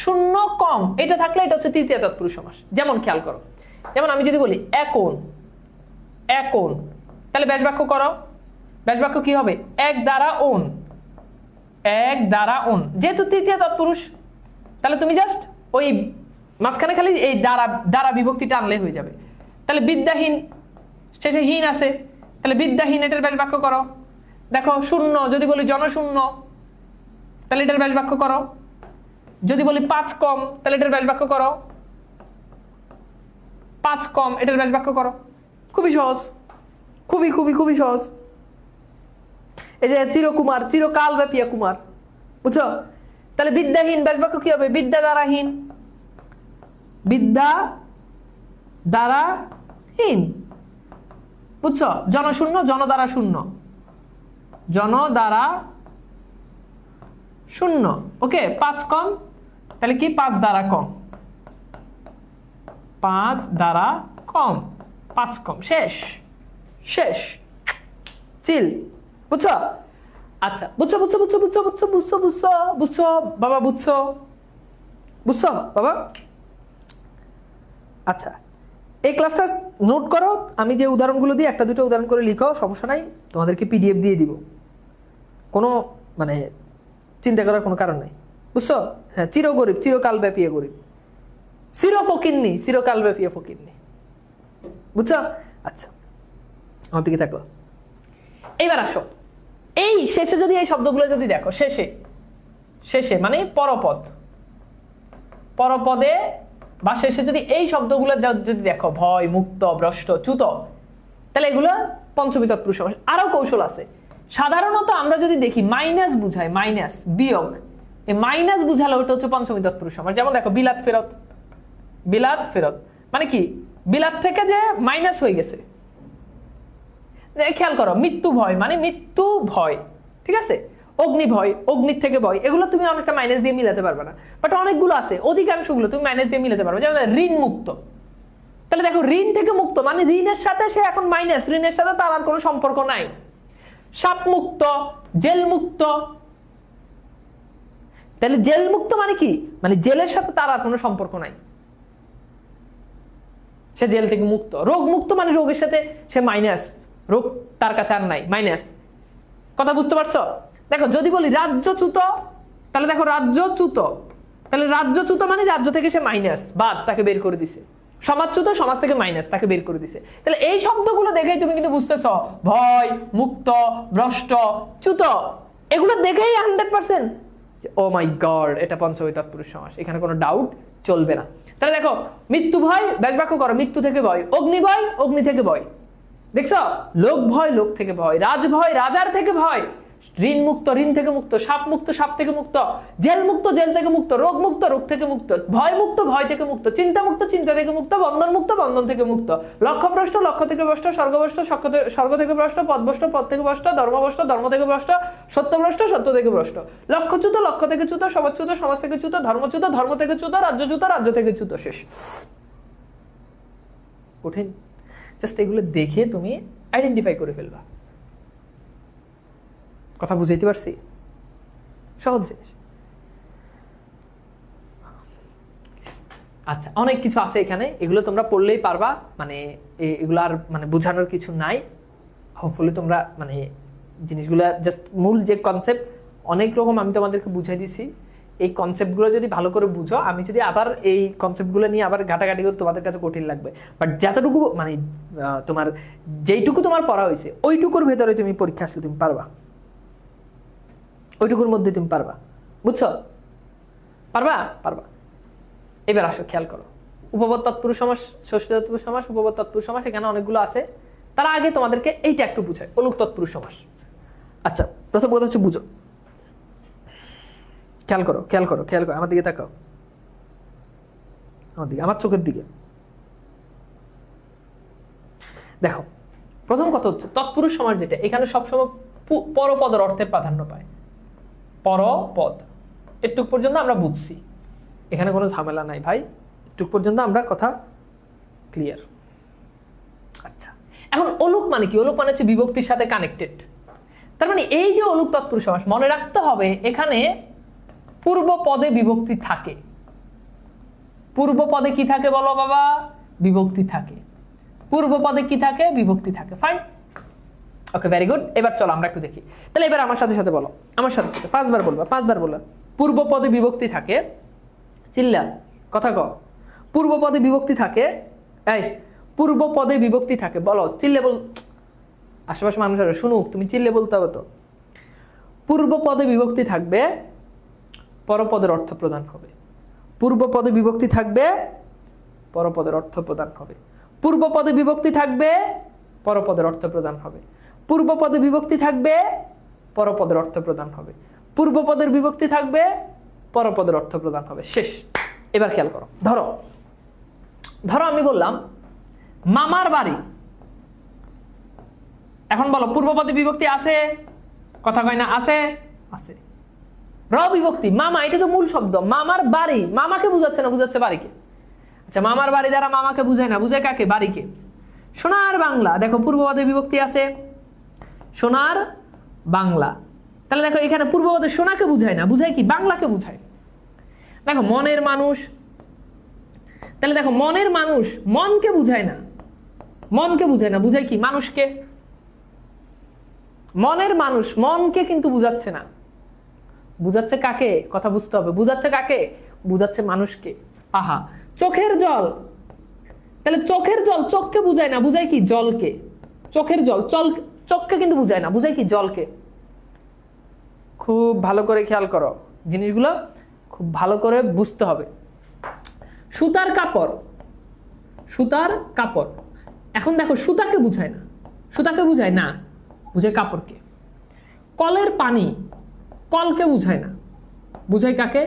শূন্য, কম, এটা থাকলে এটা হচ্ছে তৃতীয় তৎপুরুষ সমাস। যেমন খেয়াল করো, যেমন আমি যদি বলি এখন, এখন, তাহলে ব্যাস বাক্য করো। ব্যাস বাক্য কি হবে? এক দ্বারা ওন, এক দ্বারা ওন, যেহেতু তৃতীয় তৎপুরুষ তাহলে তুমি জাস্ট ওই মাঝখানে খালি এই দ্বারা দ্বারা বিভক্তিটা আনলে হয়ে যাবে। তাহলে বিদ্যাহীন, শেষে হীন আছে, তাহলে বিদ্যাহীন, এটার ব্যাস বাক্য করো। দেখো শূন্য, যদি বলি জনশূন্য তাহলে এটার ব্যাস বাক্য করো। যদি বলি 5 কম তাহলে এটার ব্যাস বাক্য করো। 5 কম, এটার ব্যাস বাক্য করো। খুবই সহজ, খুবই খুবই খুবই সহজ। এই যে চিরকুমার, চিরকাল ব্যাপিয়া কুমার, বুঝছো? তাহলে বিদ্যাহীন ব্যাস বাক্য কি হবে? বিদ্যা দ্বারাহীন, বিদ্যা দ্বারাহীন, বুঝছো? জনশূন্য, জন দ্বারা শূন্য, জন দ্বারা শূন্য। ওকে, 5 কম তাহলে কি? 5 দ্বারা কম, 5 দ্বারা কম, 5 কম, শেষ, শেষ, চিল, বুঝছো? আচ্ছা, বুঝছো বুঝছো বুঝছো বুঝছো বুঝছো বুঝছো বুঝছো বুঝছো বাবা, বুঝছো বুঝছো বাবা? আচ্ছা, এই ক্লাসটা নোট করো। আমি যে উদাহরণগুলো দিই একটা দুটো উদাহরণ করে লিখো, সমস্যা নাই, তোমাদেরকে পিডিএফ দিয়ে দিব, কোনো মানে চিন্তা করার কোনো কারণ নাই, বুঝছো? হ্যাঁ, চির গরিব, চিরকাল ব্যাপিয়ে গরিব, চির ফকিরনি, চিরকাল ব্যাপিয়ে ফকিরনি, বুঝছো? আচ্ছা, আমার দিকে থাকো। এইবার আসো, এই শেষে যদি এই শব্দগুলো যদি দেখো, শেষে, শেষে মানে পরপদ, পরপদে বা শেষে যদি এই শব্দগুলো যদি দেখো, ভয়, মুক্ত, ভ্রষ্ট, চ্যুত, তাহলে এগুলো পঞ্চমী তৎপুরুষ সমাস। আরো কৌশল আছে। সাধারণত আমরা যদি দেখি মাইনাস বুঝায়, মাইনাস, বিয়োগ, এই মাইনাস বুঝালে ওটা হচ্ছে পঞ্চমী তৎপুরুষ সমাস। যেমন দেখো বিলাত ফেরত, বিলাত ফেরত মানে কি? বিলাত থেকে যে মাইনাস হয়ে গেছে। খেয়াল করো, মৃত্যু ভয় মানে মৃত্যু ভয়, ঠিক আছে? অগ্নি ভয়, অগ্নির থেকে ভয়, এগুলো তুমি অনেকটা মাইনাস দিয়ে মিলাতে পারবে না, বাট অনেকগুলো আছে, অধিকাংশগুলো তুমি মাইনাস দিয়ে মিলাতে পারবে। যেমন ঋণ মুক্ত, তাহলে দেখো ঋণ থেকে মুক্ত মানে ঋণের সাথে সে এখন মাইনাস, ঋণের সাথে তার আর কোনো সম্পর্ক নাই। সাপ মুক্ত, জেল মুক্ত, তাহলে জেল মুক্ত মানে কি? মানে জেলের সাথে তার আর কোনো সম্পর্ক নাই, সে জেল থেকে মুক্ত। রোগ মুক্ত মানে রোগের সাথে সে মাইনাস, রোগ তার কাছে আর নাই, মাইনাস। কথা বুঝতে পারছো? দেখো যদি বলি রাজ্যচ্যুত, তাহলে দেখো রাজ্যচ্যুত, তাহলে রাজ্যচ্যুত মানে রাজ্য থেকে সে মাইনাস, বাদ, তাকে বের করে দিছে। সমাজচ্যুত, সমাজ থেকে মাইনাস, তাকে বের করে দিছে। তাহলে এই শব্দগুলো দেখেই তুমি কিন্তু বুঝতেছ, ভয়, মুক্ত, ভ্রষ্ট, চ্যুত, এগুলো দেখেই 100% ও মাই গড এটা পঞ্চমী তৎপুরুষ সমাস, এখানে কোনো ডাউট চলবে না। তাহলে দেখো মৃত্যু ভয়, ব্যাস বাক্য করো, মৃত্যু থেকে ভয়, অগ্নি ভয়, অগ্নি থেকে ভয়, দেখছো? লোক ভয়, লোক থেকে ভয়, রাজ ভয়, রাজার থেকে ভয়, ঋণ মুক্ত, ঋণ থেকে মুক্ত, সাপ মুক্ত, সাপ থেকে মুক্ত, জেল মুক্ত, জেল থেকে মুক্ত, রোগ মুক্ত, রোগ থেকে মুক্ত, ভয় মুক্ত, ভয় থেকে মুক্ত, চিন্তা মুক্ত, চিন্তা থেকে মুক্ত, বন্ধন মুক্ত, বন্ধন থেকে মুক্ত, লক্ষ্যভ্রষ্ট, লক্ষ্য থেকে ভ্রষ্ট, স্বর্গভ্রষ্ট, স্বর্গ থেকে ভ্রষ্ট, পদভ্রষ্ট, পদ থেকে ভ্রষ্ট, ধর্মভ্রষ্ট, ধর্ম থেকে ভ্রষ্ট, সত্যভ্রষ্ট, সত্য থেকে ভ্রষ্ট, লক্ষ্যচ্যুত, লক্ষ্য থেকে চ্যুত, সমাজচ্যুত, সমাজ থেকে চ্যুত, ধর্মচ্যুত, ধর্ম থেকে চ্যুত, রাজ্যচ্যুত, রাজ্য থেকে চ্যুত, শেষ। কঠিন? জাস্ট এগুলো দেখে তুমি আইডেন্টিফাই করে ফেলবা। কথা বুঝাইতে পারছি? সহজ জিনিস। আচ্ছা, অনেক কিছু আছে এখানে, এগুলো তোমরা পড়লেই পারবা, মানে এগুলো আর মানে বোঝানোর কিছু নাই। হোপফুলি তোমরা মানে জিনিসগুলো জাস্ট মূল যে কনসেপ্ট অনেক রকম আমি তোমাদেরকে বুঝাই দিছি, এই কনসেপ্টগুলো যদি ভালো করে বুঝো, আমি যদি আবার এই কনসেপ্টগুলো নিয়ে আবার ঘাটাঘাটি করে তোমাদের কাছে কঠিন লাগবে, বাট যতটুকু মানে তোমার যেইটুকু তোমার পড়া হয়েছে ওইটুকুর ভেতরে তুমি পরীক্ষা আসলে তুমি পারবা, ওইটুকুর মধ্যে তুমি পারবা। বুঝছো? পারবা? পারবা। এবার আসো, খেয়াল করো, উপপদ তৎপুরুষ সমাস, ষষ্ঠী তৎপুরুষ সমাস, উপপদ তৎপুরুষ সমাস, এখানে অনেকগুলো আছে। তার আগে তোমাদেরকে এইটা একটু বুঝায়, অলুক তৎপুরুষ সমাস। আচ্ছা, প্রথম কথা হচ্ছে বুঝো, খেয়াল করো, খেয়াল করো, খেয়াল করো, আমার দিকে তাকাও, আমার দিকে, আমার চোখের দিকে দেখো। প্রথম কথা হচ্ছে তৎপুরুষ সমাস যেটা, এখানে সবসময় পরপদের অর্থের প্রাধান্য পায়। পরপদ, এটুক পর্যন্ত আমরা বুঝছি, এখানে কোনো ঝামেলা নাই ভাই, এটুক পর্যন্ত আমরা কথা ক্লিয়ার। আচ্ছা, এখন অলুক মানে কি? অলুক মানে হচ্ছে বিভক্তির সাথে কানেক্টেড। তার মানে এই যে অলুক তৎপুরুষ সমাস, মনে রাখতে হবে এখানে পূর্ব পদে বিভক্তি থাকে। পূর্ব পদে কি থাকে বলো বাবা? বিভক্তি থাকে। পূর্ব পদে কি থাকে? বিভক্তি থাকে। ফাইন, ওকে, ভেরি গুড। এবার চলো আমরা একটু দেখি। তাহলে এবার আমার সাথে সাথে বলো, আমার সাথে সাথে 5 বার বলবা, 5 বার বলবা। পূর্ব পদে বিভক্তি থাকে, চিল্লা কথা কও। পূর্ব পদে বিভক্তি থাকে, এই পূর্ব পদে বিভক্তি থাকে, বলো, চিল্লে বল, আশেপাশে মানুষেরা শুনুক, তুমি চিল্লে বলতে হবে তো। পূর্ব পদে বিভক্তি থাকবে, পরপদের অর্থ প্রদান হবে। পূর্ব পদে বিভক্তি থাকবে, পরপদের অর্থ প্রদান হবে। পূর্ব পদে বিভক্তি থাকবে, পরপদের অর্থ প্রদান হবে। পূর্ব পদে বিভক্তি থাকবে, পরপদের অর্থ প্রদান হবে। পূর্ব পদের বিভক্তি থাকবে, পরপদের অর্থ প্রদান হবে। শেষ। এবার খেয়াল করো, ধরো ধরো আমি বললাম মামার বাড়ি। এখন বলো পূর্ব পদে বিভক্তি আছে? কথা কয় না? আছে, আছে। র বিভক্তি, মামা, এটা তো মূল শব্দ। মামার বাড়ি, মামাকে বুঝাচ্ছে না, বুঝাচ্ছে বাড়িকে। আচ্ছা, মামার বাড়ি দ্বারা মামাকে বুঝায় না, বুঝায় কাকে? বাড়িকে। সোনার বাংলা, দেখো পূর্ব পদে বিভক্তি আছে, সোনার বাংলা। তাহলে দেখো এখানে পূর্ব পদে সোনাকে বুঝায় না, বুঝায় কি? বাংলাকে বুঝায়। দেখো মনের মানুষ, তাহলে দেখো মনের মানুষ, মনকে বুঝায় না, মনকে বুঝায় না, বুঝায় কি? মানুষকে। মনের মানুষ, মনকে কিন্তু বুঝাচ্ছে না, বুঝাচ্ছে কাকে? কথা বুঝতে হবে, বুঝাচ্ছে কাকে? বুঝাচ্ছে মানুষকে। আহা, চোখের জল, তাহলে চোখের জল চোখকে বুঝায় না, বুঝায় কি? জলকে। চোখের জল চোখকে কিন্তু বুঝায় না, বুঝায় কি? জলকে। খুব ভালো করে খেয়াল করো, জিনিসগুলো খুব ভালো করে বুঝতে হবে। সুতার কাপড়, সুতার কাপড়। এখন দেখো সুতাকে বুঝায় না, সুতাকে বুঝায় না, বুঝায় কাপড়কে। কলের পানি, কলকে বুঝায় না, বুঝায় কাকে?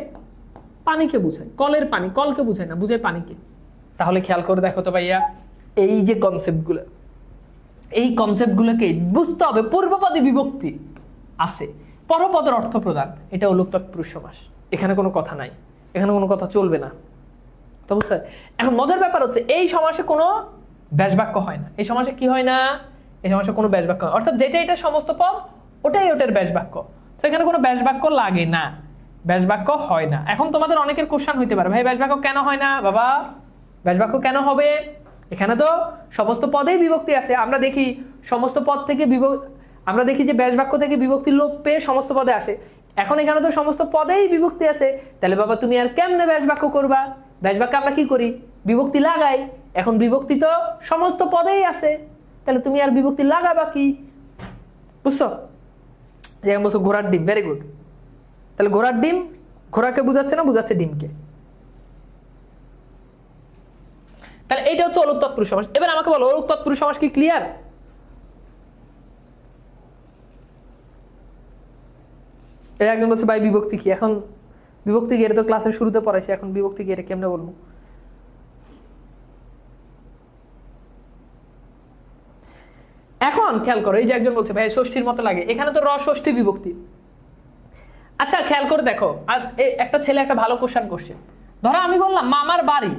পানিকে বুঝায়। কলের পানি, কলকে বুঝায় না, বুঝায় পানিকে। তাহলে খেয়াল করে দেখো তো ভাইয়া, এই যে কনসেপ্টগুলো, এই কনসেপ্টগুলোকে বুঝতে হবে। পূর্বপদে বিভক্তি আছে, পরপদের অর্থ প্রদান, এটা অলুক তৎপুরুষ সমাস। এখানে কোনো কথা নাই, এখানে কোনো কথা চলবে না, তো বুঝতে। এখন মজার ব্যাপার হচ্ছে এই সমাসে কোনো ব্যাসবাক্য হয় না। এই সমাসে কি হয় না? এই সমাসে কোনো ব্যাসবাক্য হয়, অর্থাৎ যেটা এটা সমস্ত পদ, ওটাই ওটার ব্যাসবাক্য। তো এখানে কোনো ব্যাসবাক্য লাগে না, ব্যাসবাক্য হয় না। এখন তোমাদের অনেকের কোশ্চেন হইতে পারে, ভাই ব্যাসবাক্য কেন হয় না? বাবা, ব্যাসবাক্য কেন হবে? এখানে তো সমস্ত পদেই বিভক্তি আছে। আমরা দেখি সমস্ত পদ থেকে আমরা দেখি যে ব্যাসবাক্য থেকে বিভক্তি লোপ পেয়ে সমস্ত পদে আসে। এখন এখানে তো সমস্ত পদেই বিভক্তি আছে, তাহলে বাবা তুমি আর কেমনে ব্যাসবাক্য করবা? ব্যাসবাক্যে আমরা কি করি? বিভক্তি লাগাই। এখন বিভক্তি তো সমস্ত পদেই আছে, তাহলে তুমি আর বিভক্তি লাগাবা কি? বুঝছো? যেমন বলছো ঘোড়ার ডিম, ভেরি গুড। তাহলে ঘোড়ার ডিম, ঘোড়াকে বুঝাচ্ছে না, বুঝাচ্ছে ডিমকে। তাহলে এইটা হচ্ছে অলুক তৎপুরুষ সমাস। এবার আমাকে বলো, অলুক তৎপুরুষ সমাস কি ক্লিয়ার? এর একজন বলছে ভাই বিভক্তি কি? এখন বিভক্তি কি? এটা তো ক্লাসের শুরুতে পড়াইছি, এখন বিভক্তি কি? এটা কেমনে বলবো? এখন খেয়াল করো, এই যে একজন বলছে ভাই ষষ্ঠীর মতো লাগে, এখানে তো র ষষ্ঠী বিভক্তি। আচ্ছা খেয়াল করে দেখো, আর একটা ছেলে একটা ভালো কোশ্চেন করছে। ধরো আমি বললাম মামার বাড়ি,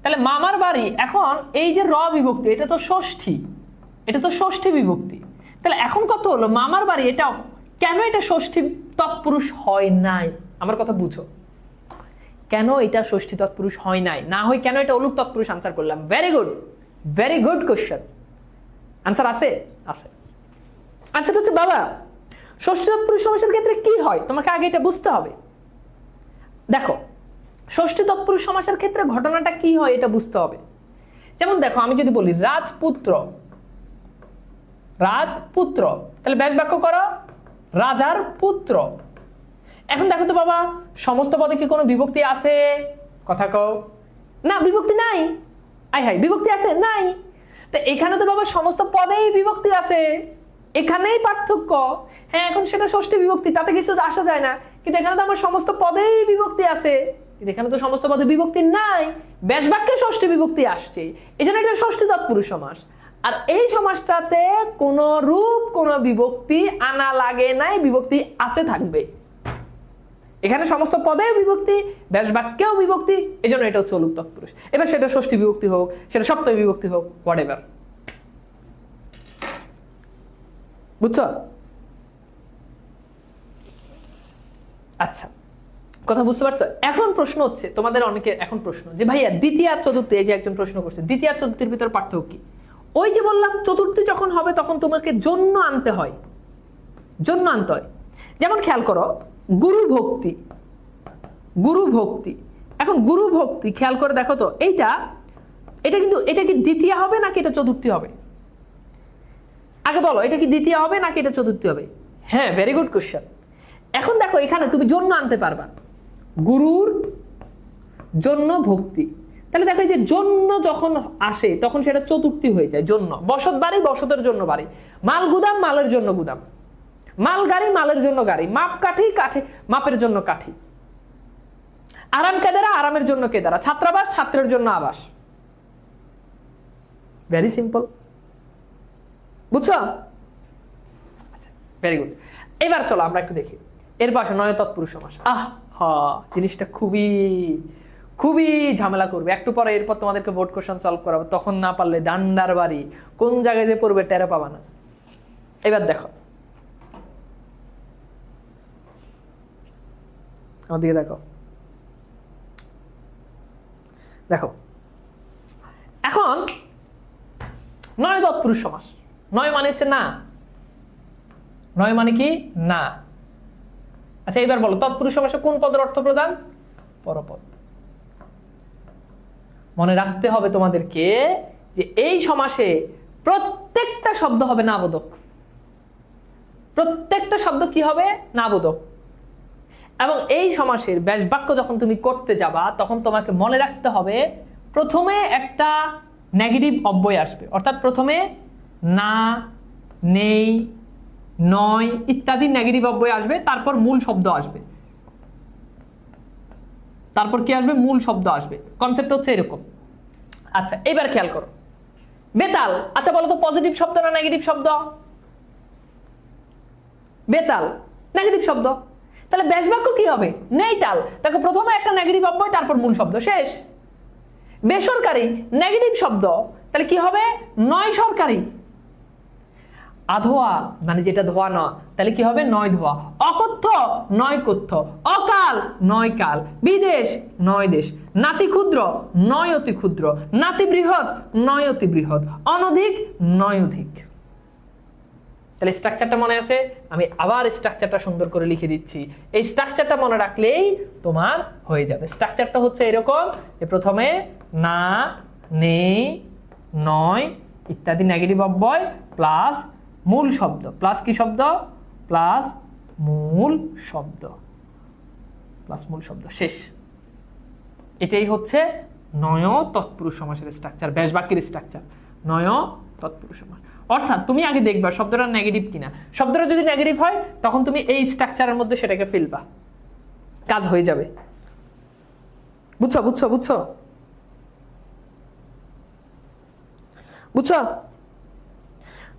তাহলে মামার বাড়ি, এখন এই যে র বিভক্তি, এটা তো ষষ্ঠী, এটা তো ষষ্ঠী বিভক্তি। তাহলে এখন কত হলো? মামার বাড়ি, এটা কেন এটা ষষ্ঠী তৎপুরুষ হয় নাই? আমার কথা বুঝো, কেন এটা ষষ্ঠী তৎপুরুষ হয় নাই, না হয় কেন এটা অলুক তৎপুরুষ? আনসার করলাম। Very good question. আনসার আছে? আছে। আনসার হচ্ছে বাবা, ষষ্ঠী তৎপুরুষ সমাসের ক্ষেত্রে কি হয় তোমাকে আগে এটা বুঝতে হবে। দেখো, ষষ্ঠী তৎপুরুষ সমাসের ক্ষেত্রে ঘটনাটা কি হয় এটা বুঝতে হবে। যেমন দেখো, আমি যদি বলি রাজপুত্র, রাজপুত্র, তাহলে ব্যাস বাক্য করো রাজার পুত্র। এখন দেখো তো বাবা, সমস্ত পদে কি কোনো বিভক্তি আছে? কথা কও। না, বিভক্তি নাই। আই হাই, বিভক্তি আছে? নাই। তো এখানে তো বাবা সমস্ত পদেই বিভক্তি আছে, এখানেই পার্থক্য। হ্যাঁ, এখন সেটা ষষ্ঠী বিভক্তি, তাতে কিছু আসা যায় না, কিন্তু এখানে তো আমার সমস্ত পদেই বিভক্তি আছে, কিন্তু এখানে তো সমস্ত পদে বিভক্তি নাই, ব্যাস বাক্যে ষষ্ঠী বিভক্তি আসছে, এই জন্য এটা ষষ্ঠী তৎপুরুষ সমাস। আর এই সমাসটাতে কোন রূপ কোন বিভক্তি আনা লাগে নাই, বিভক্তি আছে থাকবে। এখানে সমস্ত পদেও বিভক্তি, ব্যাস বাক্যেও বিভক্তি, এই জন্য এটা হচ্ছে অলুক তৎপুরুষ। এবার সেটা ষষ্ঠী বিভক্তি হোক, সেটা সপ্তমী বিভক্তি হোক, হোয়াট এভার। বুঝছো? আচ্ছা, কথা বুঝতে পারছো? এখন প্রশ্ন হচ্ছে তোমাদের অনেকে, এখন প্রশ্ন যে ভাইয়া দ্বিতীয় আর চতুর্থী, এই যে একজন প্রশ্ন করছে, দ্বিতীয় আর চতুর্থীর ভিতর পার্থক্য কি? ওই যে বললাম, চতুর্থী যখন হবে তখন তোমাকে জন্য আনতে হয়, জন্য আনতে হয়। যেমন খেয়াল করো, গুরু ভক্তি, গুরু ভক্তি। এখন গুরু ভক্তি খেয়াল করে দেখো তো, এটা কিন্তু, এটা কি দ্বিতীয় হবে নাকি এটা চতুর্থী হবে? আগে বলো, এটা কি দ্বিতীয় হবে নাকি এটা চতুর্থী হবে? হ্যাঁ, ভেরি গুড কোশ্চেন। এখন দেখো, এখানে তুমি জন্য আনতে পারবা, গুরুর জন্য ভক্তি। তাহলে দেখো, যে জন্য যখন আসে তখন সেটা চতুর্থী হয়ে যায়। জন্য, বসত বাড়ি, বসতের জন্য বাড়ি, মাল গুদাম, মালের জন্য গুদাম, মাল গাড়ি, মালের জন্য গাড়ি, মাপ কাঠি, কাঠি মাপের জন্য কাঠি, আরাম কেদারা, আরামের জন্য কেদারা, ছাত্রাবাস, ছাত্রের জন্য আবাস। Very simple. বুঝছো? আচ্ছা, ভেরি গুড। এবার চলো আমরা একটু দেখি এর পাশে নয় তৎপুরুষ সমাস। জিনিসটা খুবই খুবই ঝামেলা করবে একটু পরে। এরপর তোমাদেরকে বোর্ড কোশ্চেন সলভ করাবো, তখন না পারলে ডান্ডার বাড়ি, কোন জায়গায় যে পড়বে টেরো পাবা না। এবার দেখো, আমার দিকে দেখো, দেখো এখন নয় তৎপুরুষ সমাস। নয় মানে হচ্ছে না, নয় মানে কি? না। আচ্ছা, এবার বলো, তৎপুরুষ সমাসে কোন পদের অর্থ প্রদান? পরপদ। মনে রাখতে হবে তোমাদেরকে যে এই সমাসে প্রত্যেকটা শব্দ হবে নাবোধক, প্রত্যেকটা শব্দ কি হবে? নাবোধক। এবং এই সমাসের ব্যাস বাক্য যখন তুমি করতে যাবা তখন তোমাকে মনে রাখতে হবে প্রথমে একটা নেগেটিভ অব্যয় আসবে, অর্থাৎ প্রথমে না, নেই, নয় ইত্যাদি নেগেটিভ অব্যয় আসবে, তারপর মূল শব্দ আসবে। তারপর কি আসবে? মূল শব্দ আসবে। কনসেপ্ট হচ্ছে এরকম। আচ্ছা, এবার খেয়াল করো, বেতাল। আচ্ছা বলো তো, পজিটিভ শব্দ না নেগেটিভ শব্দ? বেতাল নেগেটিভ শব্দ, তাহলে ব্যাস বাক্য কি হবে? নেইতাল। দেখো, প্রথমে একটা নেগেটিভ অব্যয়, তারপর মূল শব্দ, শেষ। বেসরকারি নেগেটিভ শব্দ, তাহলে কি হবে? নয় সরকারি। আধোয়া মানে যেটা ধোয়া না, তাহলে কি হবে? নয় ধোয়া। অকথ্য নয় কথ্য। অকাল নয় কাল। বিদেশ নয় দেশ। নাতি ক্ষুদ্র নয় অতি ক্ষুদ্র। নাতি বৃহৎ নয় অতি বৃহৎ। অনধিক নয় অধিক। তাহলে স্ট্রাকচারটা মনে আছে? আমি আবার স্ট্রাকচারটা সুন্দর করে লিখে দিচ্ছি, এই স্ট্রাকচারটা মনে রাখলেই তোমার হয়ে যাবে। স্ট্রাকচারটা হচ্ছে এরকম যে প্রথমে না, নেই, নয় ইত্যাদি নেগেটিভ অব্যয় প্লাস মূল শব্দ, প্লাস কি শব্দ? প্লাস মূল শব্দ, প্লাস মূল শব্দ, শেষ। এটাই হচ্ছে নয় তৎপুরুষ সমাসের স্ট্রাকচার, ব্যাস বাক্যের স্ট্রাকচার, নয় তৎপুরুষ সমাস। অর্থাৎ তুমি আগে দেখবা শব্দটা নেগেটিভ কিনা। শব্দটা যদি নেগেটিভ হয় তখন তুমি এই স্ট্রাকচারের মধ্যে সেটাকে ফেলবা, কাজ হয়ে যাবে। বুঝছো? বুঝছো? বুঝছো? বুঝছো?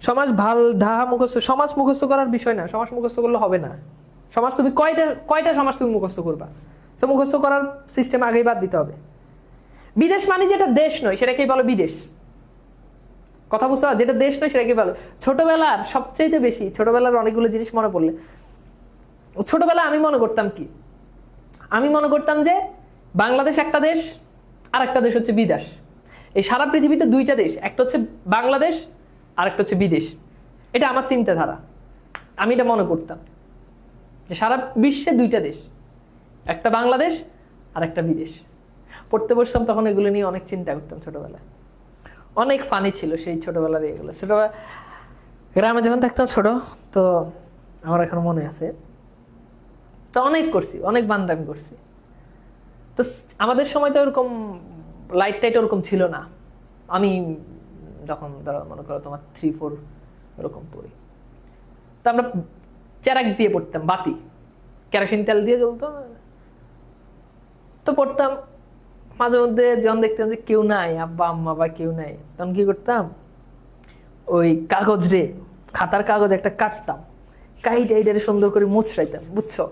সমাস ভাল ধাহা মুখস্থ, সমাজ মুখস্থ করার বিষয় না, সমাজ মুখস্থ করলে হবে না। সমাজ তুমি কয়টা সমাজ তুমি মুখস্থ করবা? তো মুখস্থ করার সিস্টেম আগেই বাদ দিতে হবে। বিদেশ মানে যেটা দেশ নয় সেটাকেই বলো বিদেশ। কথা বুঝতে পারো? যেটা দেশ নয় সেটাকেই বলো। ছোটবেলার সবচেয়ে বেশি, ছোটবেলার অনেকগুলো জিনিস মনে পড়লে, ছোটবেলা আমি মনে করতাম কি, আমি মনে করতাম যে বাংলাদেশ একটা দেশ, আর একটা দেশ হচ্ছে বিদেশ। এই সারা পৃথিবীতে দুইটা দেশ, একটা হচ্ছে বাংলাদেশ আর একটা হচ্ছে বিদেশ। এটা আমার চিন্তাধারা, আমি এটা মনে করতাম যে সারা বিশ্বে দুইটা দেশ, একটা বাংলাদেশ আর একটা বিদেশ। পড়তে বসতাম তখন এগুলো নিয়ে অনেক চিন্তা করতাম ছোটবেলায়, অনেক ফানি ছিল সেই ছোটবেলার এগুলো। ছোটবেলা গ্রামে যখন থাকতাম ছোট, তো আমার এখন মনে আছে, তো অনেক করছি, অনেক বান্দামি করছি। তো আমাদের সময় তো ওরকম লাইট টাইট ওরকম ছিল না। আমি যখন ধরো মনে করো তোমার 3-4 এরকম পড়ি, তো আমরা চেরাক দিয়ে পড়তাম, বাতি কেরোসিন তেল দিয়ে জ্বলতো, তো পড়তাম। মাঝে মধ্যে যখন দেখতাম যে কেউ নাই, আব্বা আম্মা বা কেউ নাই, তখন কি করতাম, ওই কাগজ রে, খাতার কাগজ একটা কাটতাম, কাইটা এটারে সুন্দর করে মুছড়াইতাম, বুঝছো,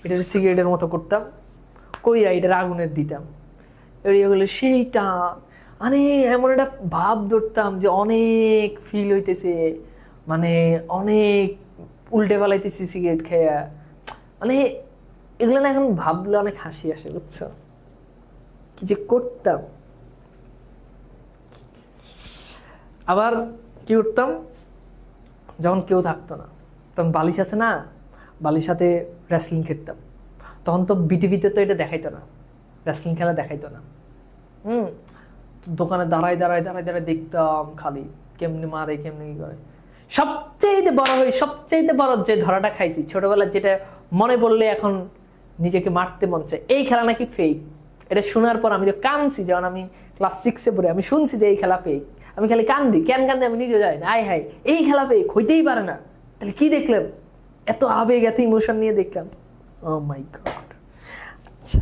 এটার সিগারেটের মতো করতাম, কইরা এটার আগুনের দিতাম, এগুলো সেইটা মানে এমন একটা ভাব ধরতাম যে অনেক ফিল হইতেছে, মানে অনেক উল্টে পালাইতেছি সিগারেট খেয়া, মানে এগুলো না এখন ভাবলে অনেক হাসি আসে, বুঝছো, কি যে করতাম। আবার কি করতাম, যখন কেউ থাকতো না, তখন বালিশ আছে না, বালিশ সাথে রেসলিং খেলতাম। তখন তো বিটিভিতে তো এটা দেখাইতো না, রেসলিং খেলা দেখাইতো না। দোকানে দাঁড়ায় দাঁড়ায় দাঁড়ায় দাঁড়ায় দেখতাম খালি কেমনি মারে, কেমনি কি করে। সবচেয়ে বড় যে ধরাটা খাইছি ছোটবেলায়, যেটা মনে পড়লে এখন নিজেকে মারতে মন চায়, এই খেলা নাকি ফেক। এটা শোনার পর আমি তো কাঁদছি, যখন আমি ক্লাস 6-এ পড়ে আমি শুনছি যে এই খেলা ফেক, আমি খালি কান্দি, কেন কান্দি আমি নিজেও জানি না। আয় হায়, এই খেলা ফেক হইতেই পারে না, তাহলে কি দেখলাম, এত আবেগ এত ইমোশন নিয়ে দেখলাম, ও মাই গড। আচ্ছা,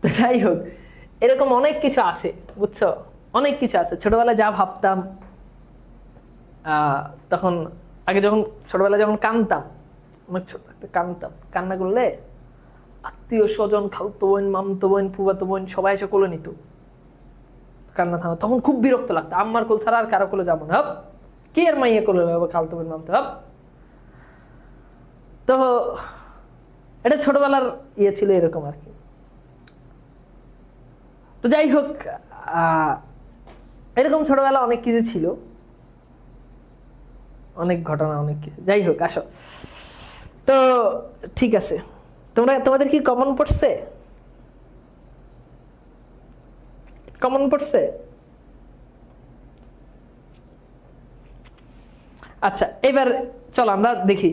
তো যাই হোক, এরকম অনেক কিছু আছে, বুঝছো, অনেক কিছু আছে। ছোটবেলায় যা ভাবতাম, তখন আগে যখন ছোটবেলায় যখন কাঁদতাম, অনেক ছোট থাকতে কাঁদতাম, কান্না করলে আত্মীয় স্বজন, খালতো বোন, মামতো বোন, ফুফাতো বোন সবাই এসে কোলে নিত, কান্না থামা, তখন খুব বিরক্ত লাগতো, আম্মার কোল ছাড়া আর কারো কোলে যাবো না, হপ কি আর মাইয়া কোলে যাবো, খালতো বোন মামতো, হপ। তো এটা ছোটবেলার ইয়ে ছিল এরকম আর কি। তো যাই হোক, এরকম ছোটবেলা অনেক কিছু ছিল, অনেক ঘটনা, অনেক কিছু। যাই হোক, আসো, তো ঠিক আছে, তোমাদের কি কমন পড়ছে? কমন পড়ছে? আচ্ছা, এবার চলো আমরা দেখি,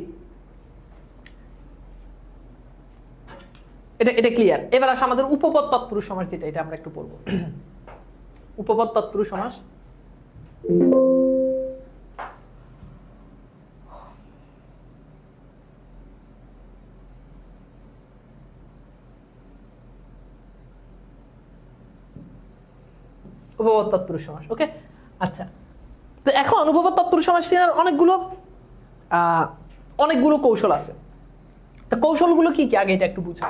এটা ক্লিয়ার। এবার আসো আমাদের উপপদ তৎপুরুষ সমাস, যেটা এটা আমরা একটু পড়বো। উপপদ তৎপুরুষ সমাস, উপপদ তৎপুরুষ সমাস, ওকে। আচ্ছা, তো এখন উপপদ তৎপুরুষ সমাস অনেকগুলো কৌশল আছে। তো কৌশলগুলো কি কি আগে এটা একটু বুঝা।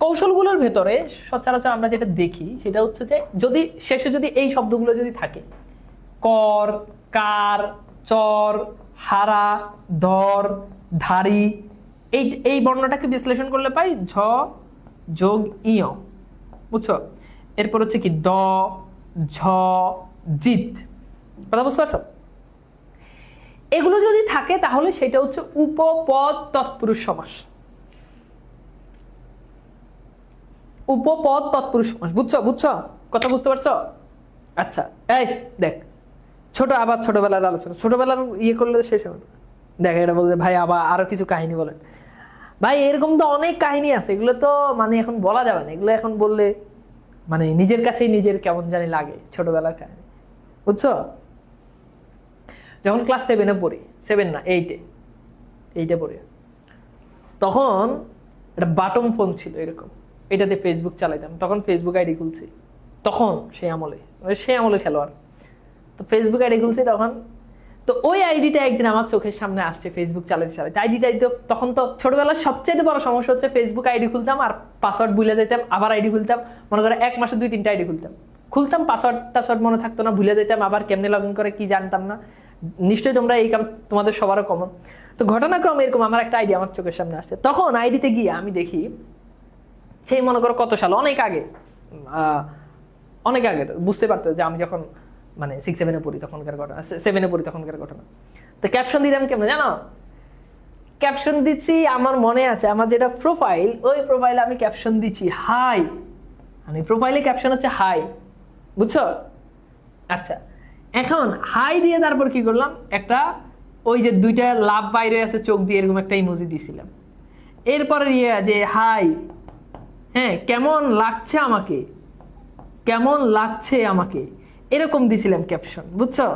কৌশলগুলোর ভেতরে সচরাচর আমরা যেটা দেখি সেটা হচ্ছে যে যদি শেষে যদি এই শব্দগুলো যদি থাকে, কর, কার, চর, হারা, ধর, ধারি, এই বর্ণটাকে বিশ্লেষণ করলে পাই ঝ যোগ ইয়, বুঝছো। এরপর হচ্ছে কি দ, ঝ, জিত, কথা বুঝতে পারছো? এগুলো যদি থাকে তাহলে সেটা হচ্ছে উপপদ তৎপুরুষ সমাস। উপপদ তৎপুরুষ সমাস, বুঝছো কথা বুঝতে পারছো? আচ্ছা, এই দেখ, আবার ছোটবেলার আলোচনা, ছোটবেলার ইয়ে করলে শেষ হবে না। দেখ, এটা বলতে ভাই আবার আরো কিছু কাহিনী বলেন। ভাই এরকম তো অনেক কাহিনী আছে, এগুলো তো মানে এখন বলা যাবে না, এগুলো এখন বললে মানে নিজের কাছেই নিজের কেমন জানি লাগে, ছোটবেলার কাহিনী, বুঝছো। যখন ক্লাস 7-এ পড়ি, 7 না 8-এ পড়ি, তখন একটা বাটন ফোন ছিল এরকম, এটাতে ফেসবুক চালাইতাম, তখন ফেসবুক আইডি খুলছি, তখন সেই আমলে খেলোয়াড়, তো ফেসবুক আইডি খুলছি তখন। তো ওই আইডিটা একদিন আমার চোখের সামনে আসছে, ফেসবুক চালাতে চালাতে। আইডিটা তখন তো ছোটবেলার সবচেয়ে বড় সমস্যা হচ্ছে ফেসবুক আইডি খুলতাম আর পাসওয়ার্ড ভুলে যেতাম, আবার আইডি খুলতাম, মনে করে 1 মাসে 2-3টা আইডি খুলতাম, পাসওয়ার্ড মনে থাকতো না, ভুলে যেতাম, আবার কেমনে লগ ইন করে কি জানতাম না। নিশ্চয়ই তোমরা এই কাম তোমাদের সবারও কমন। তো ঘটনাক্রমে এরকম আমার একটা আইডি আমার চোখের সামনে আসছে, তখন আইডিতে গিয়ে আমি দেখি সেই মনে করো কত সাল, অনেক আগে বুঝতে পারতো যে আমি যখন মানে 6-7-এ পড়ি তখনকার ঘটনা, 7-এ পড়ি তখনকার ঘটনা। তো ক্যাপশন দিতাম কেমন জানো? ক্যাপশন দিচ্ছি, আমার মনে আছে আমার যেটা প্রোফাইল, ওই প্রোফাইলে আমি ক্যাপশন দিচ্ছি হাই, মানে প্রোফাইলে ক্যাপশন হচ্ছে হাই, বুঝছো? আচ্ছা, এখন হাই দিয়ে তারপর কি করলাম, একটা ওই যে 2টা লাভ বাইরে আছে চোখ দিয়ে এরকম একটা ইমোজি দিয়েছিলাম। এরপরে যে হাই, হ্যাঁ কেমন লাগছে আমাকে এরকম দিছিলাম ক্যাপশন, বুঝছো?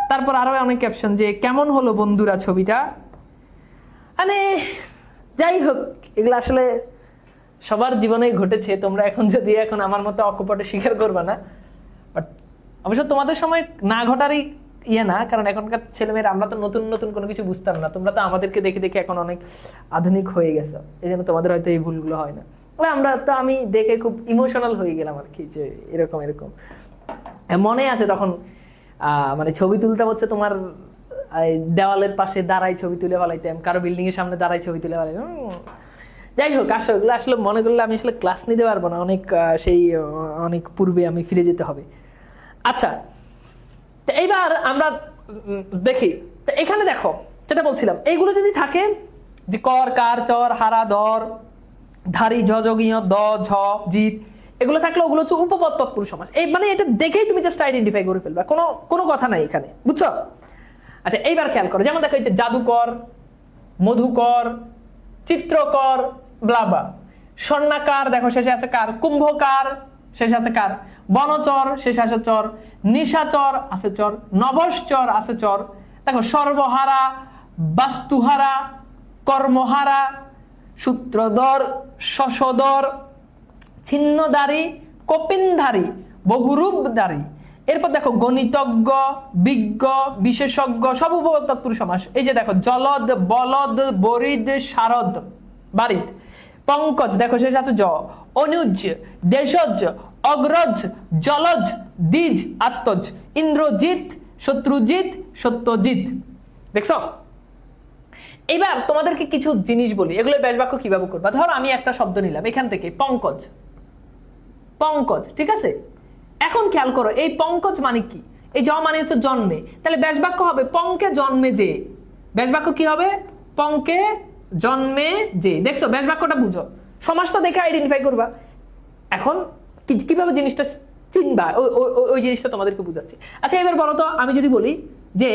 তারপর আরো অনেক ক্যাপশন, যে কেমন হলো বন্ধুরা ছবিটা, মানে যাই হোক, এগুলো আসলে সবার জীবনেই ঘটেছে। তোমরা এখন আমার মতো অকপটে স্বীকার করবে না, বাট অবশ্য তোমাদের সময় না ঘটারই না, কারণ এখনকার ছেলেমেয়েরা আমরা তো নতুন নতুন কোনো কিছু বুঝতাম না, তোমরা তো আমাদেরকে দেখে দেখে এখন অনেক আধুনিক হয়ে গেছো, এই জন্য তোমাদের হয়তো এই ভুলগুলো হয় না। আমি দেখে খুব ইমোশনাল হয়ে গেলাম আর কি, যে এরকম মনে আছে তখন মানে ছবি তুলতে হচ্ছে তোমার দেওয়ালের পাশে দাঁড়াই ছবি তুলে ফেলাইতাম, কারো বিল্ডিং এর সামনে দাঁড়াই ছবি তুলে ফেলাইতাম। যাই হোক, এগুলো আসলে মনে করলে আমি আসলে ক্লাস নিতে পারবো না, অনেক পূর্বে আমি ফিরে যেতে হবে। আচ্ছা, তো এইবার আমরা দেখি, তো এখানে দেখো যেটা বলছিলাম, এইগুলো যদি থাকে, যে কর, কার, চর, হারা, ধর, ধারি, ঝজগীয়, দ, ঝ, জিত, এগুলো থাকলে ওগুলো হচ্ছে উপপদ তৎপুরুষ সমাস। এই মানে এটা দেখেই তুমি জাস্ট আইডেন্টিফাই করে ফেলবা, কোনো কথা নাই এখানে, বুঝছো? আচ্ছা, এইবার খেয়াল করো, যেমন দেখো এই যে জাদুকর, মধুকর, চিত্রকর, ব্লাবা, স্বর্ণাকার, দেখো শেষে আছে কার, কুম্ভকার শেষে আছে কার, বনচর শেষে আছে চর, নিশাচর আছে চর, নভশ্চর আছে চর, দেখো সর্বহারা, বাস্তুহারা, কর্মহারা, সূত্রধর, শশধর, ছিন্নধারী, কপিনধারী, বহুরূপধারী। এরপর দেখো গণিতজ্ঞ, বিজ্ঞ, বিশেষজ্ঞ, সব উপপদ তৎপুরুষ সমাস। এই যে দেখো জলদ, বলদ, বরিদ, শারদ, বারিদ, পঙ্কজ, দেখো শেষ আছে জ, অনুজ, দেশজ, অগ্রজ, জলজ, দ্বিজ, আত্মজ, ইন্দ্রজিৎ, শত্রুজিৎ, সত্যজিৎ। দেখছো? এবার তোমাদেরকে কিছু জিনিস বলি, এগুলো ব্যাস বাক্য কিভাবে করবা। ধরো আমি একটা শব্দ নিলাম এখান থেকে, পঙ্কজ, ঠিক আছে? এখন খেয়াল করো, এই পঙ্কজ মানে কি? এই জ মানে হচ্ছে জন্মে, তাহলে ব্যাস বাক্য হবে পঙ্কে জন্মে যে। ব্যাস বাক্য কি হবে? পঙ্কে জন্মে যে। দেখছো, ব্যাস বাক্যটা বুঝো, সমাজটা দেখে আইডেন্টিফাই করবা। এখন কিভাবে জিনিসটা চিনবা, ওই জিনিসটা তোমাদেরকে বুঝাচ্ছি। আচ্ছা, এবার বলো তো, আমি যদি বলি যে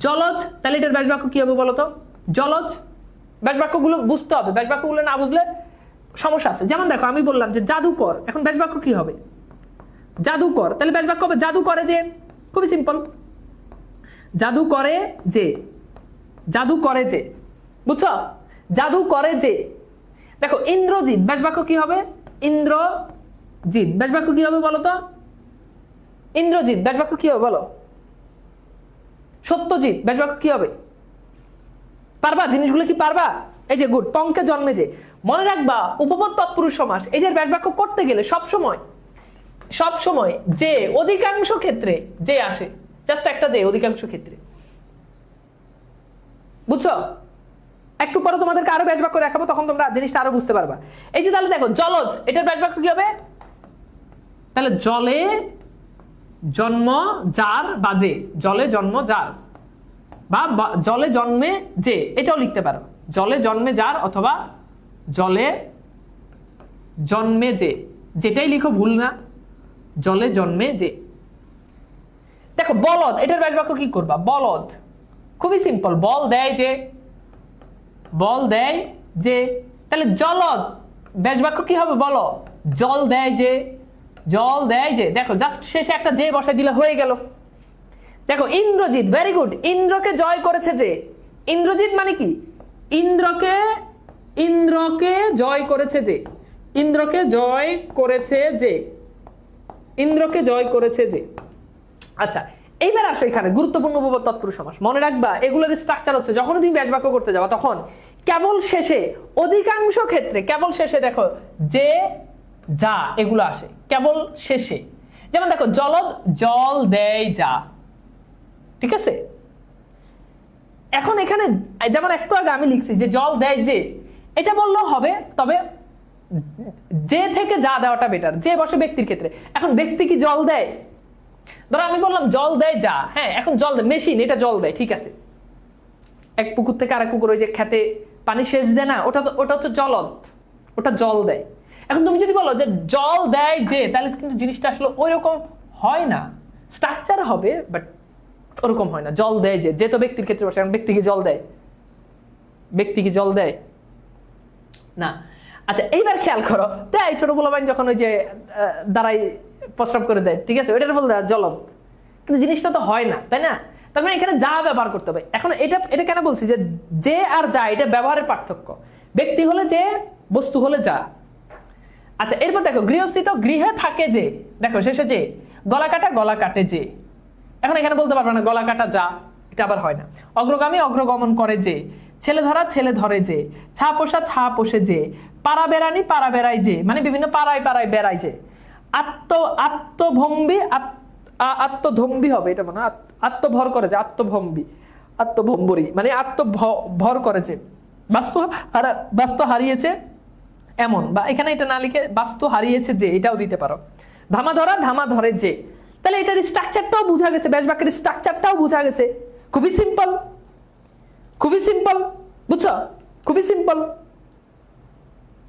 জলজ, তাহলে এটার ব্যাস বাক্য কি হবে বলো তো? জলজ। ব্যাস বাক্যগুলো বুঝতে হবে, ব্যাস বাক্যগুলো না বুঝলে সমস্যা আছে। যেমন দেখো, আমি বললাম যে জাদুকর, এখন ব্যাস বাক্য কি হবে? জাদুকর, তাহলে ব্যাস বাক্য হবে জাদু করে যে। খুবই সিম্পল, জাদু করে যে, বুঝছো? জাদু করে যে। দেখো ইন্দ্রজিৎ, ব্যাস বাক্য কি হবে? ইন্দ্রজিৎ, ব্যাস বাক্য কি হবে বলো তো? ইন্দ্রজিৎ, ব্যাস বাক্য কি হবে বলো? সত্যজিৎ, ব্যাস বাক্য কি হবে? পারবা জিনিসগুলো কি পারবা? এই যে গুড, পঙ্কে জন্মে যে। মনে রাখবা, উপপদ তৎপুরুষ সমাস, এটার ব্যাস বাক্য করতে গেলে সবসময় যে, অধিকাংশ ক্ষেত্রে যে আসে, জাস্ট একটা যে, অধিকাংশ ক্ষেত্রে, বুঝছো? একটু পরে তোমাদেরকে আরো ব্যাস বাক্য দেখাবো, তখন তোমরা জিনিসটা আরো বুঝতে পারবা। এই যে তাহলে দেখো জলজ, এটার ব্যাস বাক্য কি হবে? তাহলে জলে জন্ম যার বা যে, জলে জন্ম যার বা জলে জন্মে যে, এটাও লিখতে পারো, জলে জন্মে যার অথবা জলে জন্মে যে, যেটাই লিখো ভুল না, জলে জন্মে যে। দেখো বলদ, এটার ব্যাস বাক্য কি করবা? বলদ, খুবই সিম্পল, বল দেয় যে। তাহলে জলদ, ব্যাস বাক্য কি হবে বলো? জল দেয় যে। দেখো জাস্ট শেষে একটা যে বসাই দিলে হয়ে গেল। দেখো ইন্দ্রজিৎ, ভেরি গুড, ইন্দ্রকে জয় করেছে যে। ইন্দ্রজিৎ মানে কি? ইন্দ্রকে জয় করেছে যে, ইন্দ্রকে জয় করেছে যে। আচ্ছা, এইবার আসো এখানে গুরুত্বপূর্ণ উপপদ তৎপুরুষ সমাস মনে রাখবা, এগুলোর স্ট্রাকচার হচ্ছে যখন তুমি ব্যাস বাক্য করতে যাবা তখন কেবল শেষে, অধিকাংশ ক্ষেত্রে কেবল শেষে দেখো যে যা এগুলো আসে কেবল শেষে। যেমন দেখো জলদ জল দেয় যা, ঠিক আছে। এখন এখানে যেমন একটু আগে আমি লিখছি যে জল দেয় যে, এটা বললেও হবে, তবে যে থেকে যা দেওয়াটা বেটার। যে বসে ব্যক্তির ক্ষেত্রে, এখন ব্যক্তি কি জল দেয়? ধরো আমি বললাম জল দেয় যা, হ্যাঁ এখন জল দেয় মেশিন, এটা জল দেয়, ঠিক আছে। এক পুকুর থেকে আরেক পুকুর, ওই যে খেতে পানি সেচ দেয় না, ওটা হচ্ছে জলদ, ওটা জল দেয়। এখন তুমি যদি বলো যে জল দেয় যে, তাহলে কিন্তু জিনিসটা আসলে ওই রকম হয় না, স্ট্রাকচার হবে বাট ওরকম হয় না। জল দেয় যে তো ব্যক্তির ক্ষেত্রে বসে, ব্যক্তি কি জল দেয়? ব্যক্তি কি জল দেয় না। আচ্ছা এইবার খেয়াল করো, দেয় ছোট পোলাপাইন যখন ওই যে দাঁড়াই প্রস্রাব করে দেয়, ঠিক আছে, ওইটার বলতে জলদ, কিন্তু জিনিসটা তো হয় না, তাই না? তার মানে এখানে যা ব্যবহার করতে হবে। এখন এটা কেন বলছি যে আর যা, এটা ব্যবহারের পার্থক্য। ব্যক্তি হলে যে, বস্তু হলে যা। আচ্ছা এরপর দেখো গৃহস্থিত গৃহে থাকে যে, দেখো শেষে যে, গলা কাটা গলা কাটে যে। এখন এখানে বলতে পারবে না গলা কাটা যা, এটা আবার হয় না। অগ্রগামী অগ্রগমন করে যে, ছেলে ধরা ছেলে ধরে যে, ছা পোষা ছা পোষে যে, পাড়া বেড়ানি পাড়া বেড়াই যে, মানে বিভিন্ন পাড়ায় পাড়ায় বেড়াই যে। আত্মভম্বী আত্মধম্বী হবে এটা, মানে আত্মভর করে যে, আত্মভম্বরী মানে আত্মভর করেছে। বাস্তু হারিয়েছে এমন, বা এখানে এটা না লিখে বাস্তু হারিয়েছে যে, এটাও দিতে পারো। ধামা ধরা ধামা ধরে যে, তাহলে এটার স্ট্রাকচারটাও বোঝা গেছে, ব্যাস বাক্যের স্ট্রাকচারটাও বোঝা গেছে। খুবই সিম্পল, খুবই সিম্পল, বুঝছো? খুবই সিম্পল,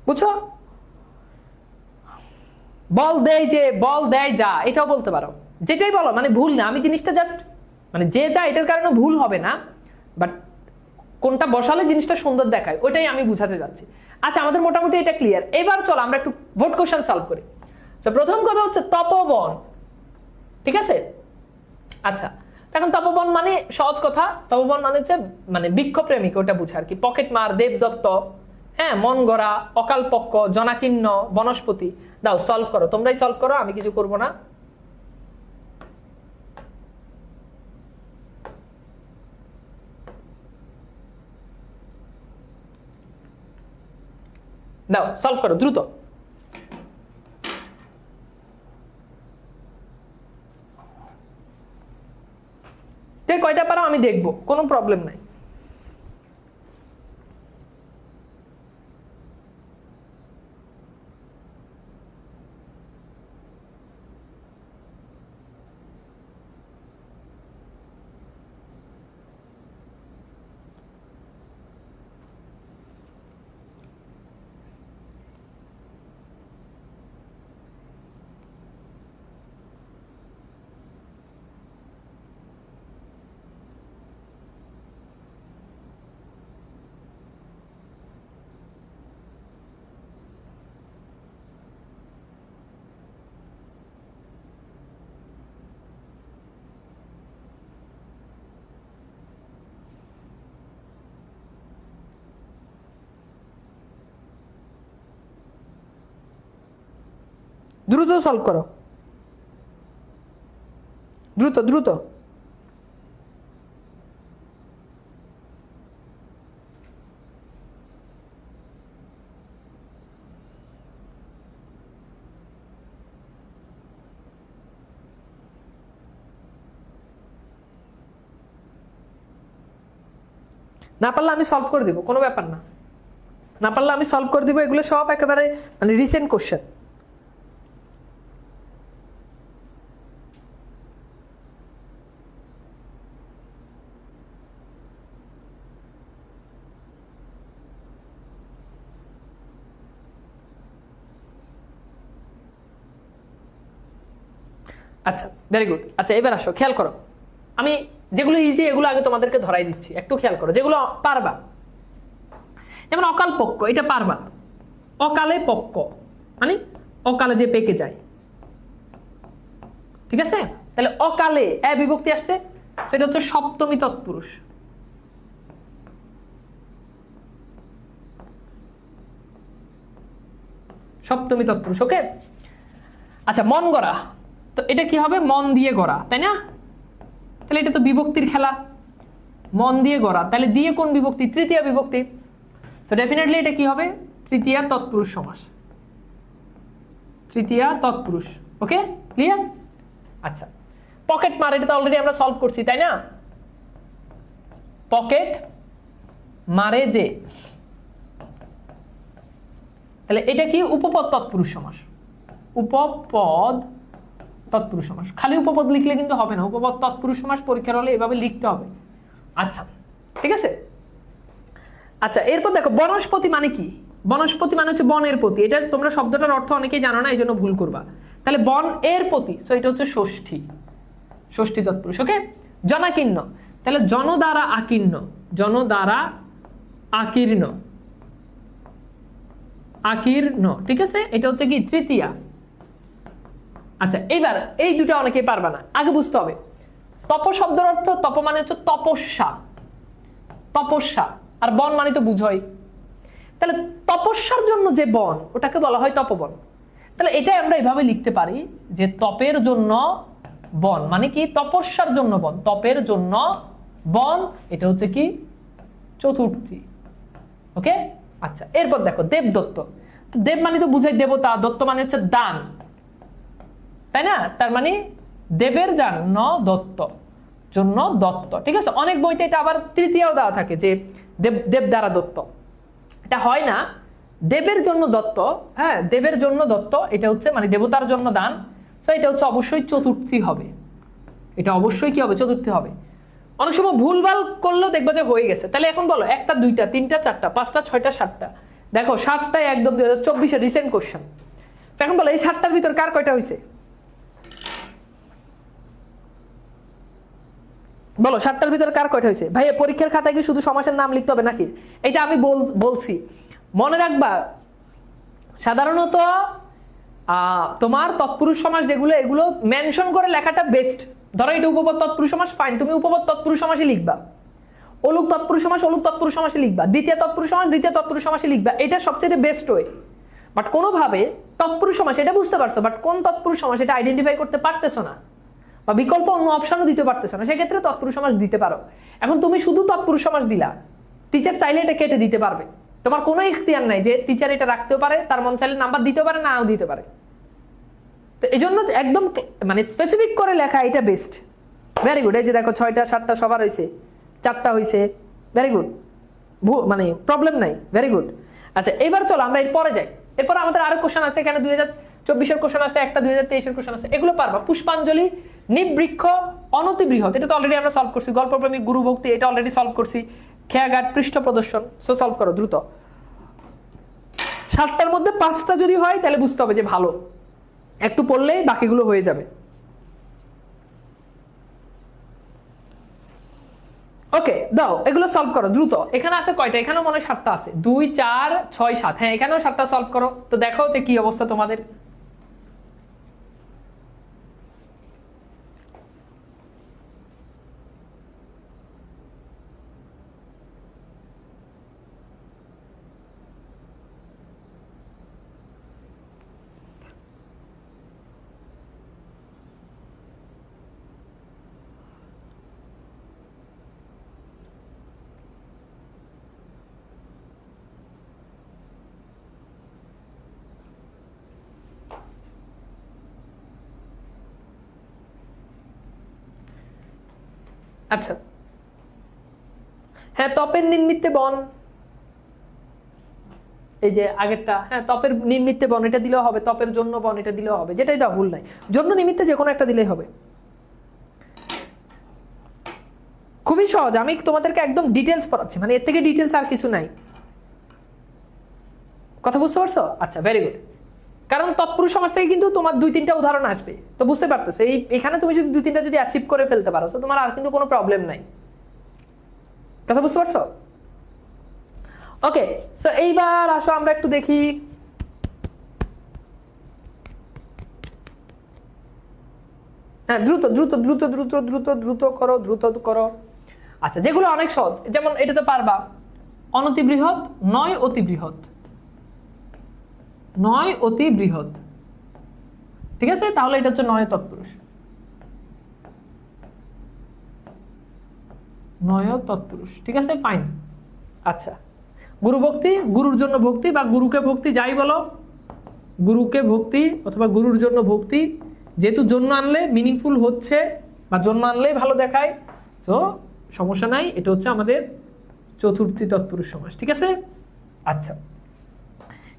বুঝছো? বল দেয় যে, বল দেয় যা, এটাও বলতে পারো, যেটাই বলো, মানে ভুল না। আমি জিনিসটা জাস্ট মানে যে যা এটার কারণে ভুল হবে না, বাট কোনটা বসালে জিনিসটা সুন্দর দেখায় ওইটাই আমি বুঝাতে যাচ্ছি। আচ্ছা আমাদের মোটামুটি এটা ক্লিয়ার। এবার চলো আমরা একটু ভোট কোশ্চেন সলভ করি। তো প্রথম কথা হচ্ছে তপবন, ঠিক আছে। আচ্ছা এখন তপবন মানে সহজ কথা, তপবন মানে হচ্ছে মানে বৃক্ষপ্রেমিক, ওটা বুঝে আর কি। পকেটমার, দেবদত্ত, হ্যাঁ, মন গড়া, অকালপক্ষ, জনাকীর্ণ, বনস্পতি। দাও সলভ করো, তোমরাই সলভ করো, আমি কিছু করব না। দাও সলভ করো দ্রুত। যে কয়টা পারো আমি দেখবো, কোনো প্রবলেম নাই। দ্রুত সলভ করো, দ্রুত দ্রুত। না পারলে আমি সলভ করে দিব, কোনো ব্যাপার না। না পারলে আমি সলভ করে দিব, এগুলো সব একেবারে মানে রিসেন্ট কোশ্চেন। আচ্ছা ভেরি গুড। আচ্ছা এবার আসো, খেয়াল করো, আমি যেগুলো ইজি এগুলো আগে তোমাদেরকে ধরাই দিচ্ছি, একটু খেয়াল করো যেগুলো পারবা। যেমন অকাল পক্ষ, এটা পারবা। অকালে পক্ষ মানে অকালে যে পেকে যায়, ঠিক আছে। তাহলে অকালে এ বিভক্তি আসছে, সেটা হচ্ছে সপ্তমী তৎপুরুষ। সপ্তমী তৎপুরুষ, ওকে। আচ্ছা মন গড়া, তো এটা কি হবে? মন দিয়ে গড়া, তাই না? তাহলে এটা তো বিভক্তির খেলা, মন দিয়ে গড়া, তাহলে দিয়ে কোন বিভক্তি? তৃতীয়া বিভক্তি। সো ডেফিনেটলি এটা কি হবে? তৃতীয়া তৎপুরুষ সমাস, তৃতীয়া তৎপুরুষ। ওকে, ক্লিয়ার? আচ্ছা, পকেট মার, এটা তো অলরেডি আমরা সলভ করছি, তাই না? পকেট মারে যে, তাহলে এটা কি? উপপদ তৎপুরুষ সমাস, উপপদ তৎপুরুষ সমাস। খালি উপপদ লিখলে কিন্তু হবে না, উপপদ তৎপুরুষ সমাস পরীক্ষার হলে এভাবে লিখতে হবে। আচ্ছা, ঠিক আছে। আচ্ছা, এরপর দেখো বনস্পতি মানে কি? বনস্পতি মানে হচ্ছে বনের প্রতি। এটা তোমরা শব্দটার অর্থ অনেকেই জানো না, এই জন্য ভুল করবা। তাহলে বন এর প্রতি, সো এটা হচ্ছে ষষ্ঠী, ষষ্ঠী তৎপুরুষ। ওকে, জনাকীর্ণ, তাহলে জন দ্বারা আকীর্ণ, জন দ্বারা আকীর্ণ, আকীর্ণ, ঠিক আছে। এটা হচ্ছে কি? তৃতীয়া। আচ্ছা, এইবার এই দুটো অনেকেই পারবা না, আগে বুঝতে হবে। তপ শব্দের অর্থ, তপ মানে হচ্ছে তপস্যা, তপস্যা, আর বন মানে তো বুঝই। তাহলে তপস্যার জন্য যে বন, ওটাকে বলা হয় তপবন। তাহলে এটাই আমরা এভাবে লিখতে পারি যে তপের জন্য বন মানে কি? তপস্যার জন্য বন, তপের জন্য বন, এটা হচ্ছে কি? চতুর্থী। ওকে, আচ্ছা, এরপর দেখো দেবদত্ত। তো দেব মানে তো বুঝাই দেবতা, দত্ত মানে হচ্ছে দান, তাই না? তার মানে দেবের জন্য দত্ত, জন্য দত্ত, ঠিক আছে। অনেক বইতে এটা আবার তৃতীয়াও দেওয়া থাকে যে দেব, দেব দ্বারা দত্ত। এটা হয় না, দেবের জন্য দত্ত, হ্যাঁ, দেবের জন্য দত্ত, এটা হচ্ছে মানে দেবতার জন্য দান। তো এটা হচ্ছে অবশ্যই চতুর্থী হবে, এটা অবশ্যই কি হবে? চতুর্থী হবে। অনেক সময় ভুলভাল করলেও দেখবা যে হয়ে গেছে। তাহলে এখন বলো, একটা, দুইটা, তিনটা, চারটা, পাঁচটা, ছয়টা, সাতটা। দেখো 7টাই একদম 2024-এর রিসেন্ট কোশ্চেন। এখন বলো এই 7টার ভিতর কার কয়টা হয়েছে? বলো 7টার ভিতর কার কয়টা হয়েছে? ভাই পরীক্ষার খাতায় কি শুধু সমাসের নাম লিখতে হবে নাকি? এটা আমি বলছি, মনে রাখবা। সাধারণত তোমার তৎপুরুষ সমাস যেগুলো, এগুলো মেনশন করে লেখাটা বেস্ট। ধরো এটা উপপদ তৎপুরুষ সমাস, ফাইন, তুমি উপপদ তৎপুরুষ সমাসে লিখবা। অলুক তৎপুরুষ সমাস, অলুক তৎপুরুষ সমাসে লিখবা। দ্বিতীয় তৎপুরুষ সমাস, দ্বিতীয় তৎপুরুষ সমাসে লিখবা। এটা সবচেয়ে বেস্ট ওয়ে। বাট কোনোভাবে তৎপুরুষ সমাস এটা বুঝতে পারছো, বাট কোন তৎপুরুষ সমাস এটা আইডেন্টিফাই করতে পারতেছো না, বা বিকল্প অন্য অপশনও দিতে পারতেছো না, সেক্ষেত্রে তৎপুরুষ সমাস দিতে পারো। এখন তুমি শুধু তৎপুরুষ সমাস দিলা, টিচার চাইলে এটা কেটে দিতে পারবে, তোমার কোনো ইখতিয়ার নাই যে টিচার এটা রাখতেও পারে, তার মন চাইলে নাম্বার দিতে পারে, নাও দিতে পারে। তো এই জন্য একদম মানে স্পেসিফিক করে লেখা এটা বেস্ট। Very good. এই যে দেখো 6টা 7টা সবার হয়েছে, 4টা হয়েছে, ভেরি গুড, মানে প্রবলেম নাই, ভেরি গুড। আচ্ছা, এবার চলো আমরা এরপরে যাই। এরপর আমাদের আরো কোশ্চেন আছে, এখানে 2024-এর কোশ্চেন আছে, একটা 2023-এর কোশ্চেন আছে, এগুলো পারবা। পুষ্পাঞ্জলি, নিবৃক্ষ, অনতিবৃহৎ, এটা তো অলরেডি আমরা সলভ করছি। গল্পপ্রেমিক, গুরুভক্তি, এটা অলরেডি সলভ করছি। খেয়াঘাট, পৃষ্ঠ প্রদর্শন, সো সলভ করো দ্রুত। 7টার মধ্যে 5টা যদি হয় তাহলে বুঝতে হবে যে ভালো, একটু পড়লেই বাকিগুলো হয়ে যাবে। ওকে, দাও এগুলো সলভ করো দ্রুত। এখানে আছে কয়টা? এখানেও মনে হয় 7টা আছে, 2, 4, 6, 7। হ্যাঁ, এখানেও 7টা সলভ করো। তো দেখো যে কি অবস্থা তোমাদের। আচ্ছা, হ্যাঁ, তপের নির্মিত্তে বন, এই যে আগেরটা, হ্যাঁ, তপের নির্মিত্তে বন এটা দিলেও হবে, তপের জন্য বন এটা দিলেও হবে, যেটাই দাও ভুল নাই। জন্য নিমিত্তে যে কোনো একটা দিলেই হবে। খুবই সহজ, আমি তোমাদেরকে একদম ডিটেলস পড়াচ্ছি, মানে এর থেকে ডিটেলস আর কিছু নাই। কথা বুঝতে পারছো? আচ্ছা, ভেরি গুড। কারণ তৎপুরুষ সমাজ থেকে কিন্তু তোমার 2-3টা উদাহরণ আসবে, তো বুঝতে পারতেছো। এখানে তুমি যদি 2-3টা যদি অ্যাচিভ করে ফেলতে পারো, তো তোমার আর কিন্তু কোনো প্রবলেম নাই। কথা বুঝতে পারছো? ওকে, সো এইবার আসো আমরা একটু দেখি। হ্যাঁ, দ্রুত দ্রুত দ্রুত দ্রুত দ্রুত দ্রুত করো, দ্রুত করো। আচ্ছা, যেগুলো অনেক সহজ, যেমন এটা তো পারবা। অনতি বৃহৎ, নয় অতি বৃহৎ, নয় অতি বৃহৎ, ঠিক আছে। তাহলে এটা হচ্ছে নয় তৎপুরুষ। নয় তৎপুরুষ, ঠিক আছে, ফাইন। আচ্ছা, গুরু ভক্তি, গুরুর জন্য ভক্তি বা গুরুকে ভক্তি যাই বলো, গুরুকে ভক্তি অথবা গুরুর জন্য ভক্তি, যেহেতু জন্য আনলে মিনিংফুল হচ্ছে বা জন্য আনলেই ভালো দেখায়, তো সমস্যা নাই, এটা হচ্ছে আমাদের চতুর্থী তৎপুরুষ সমাস, ঠিক আছে। আচ্ছা,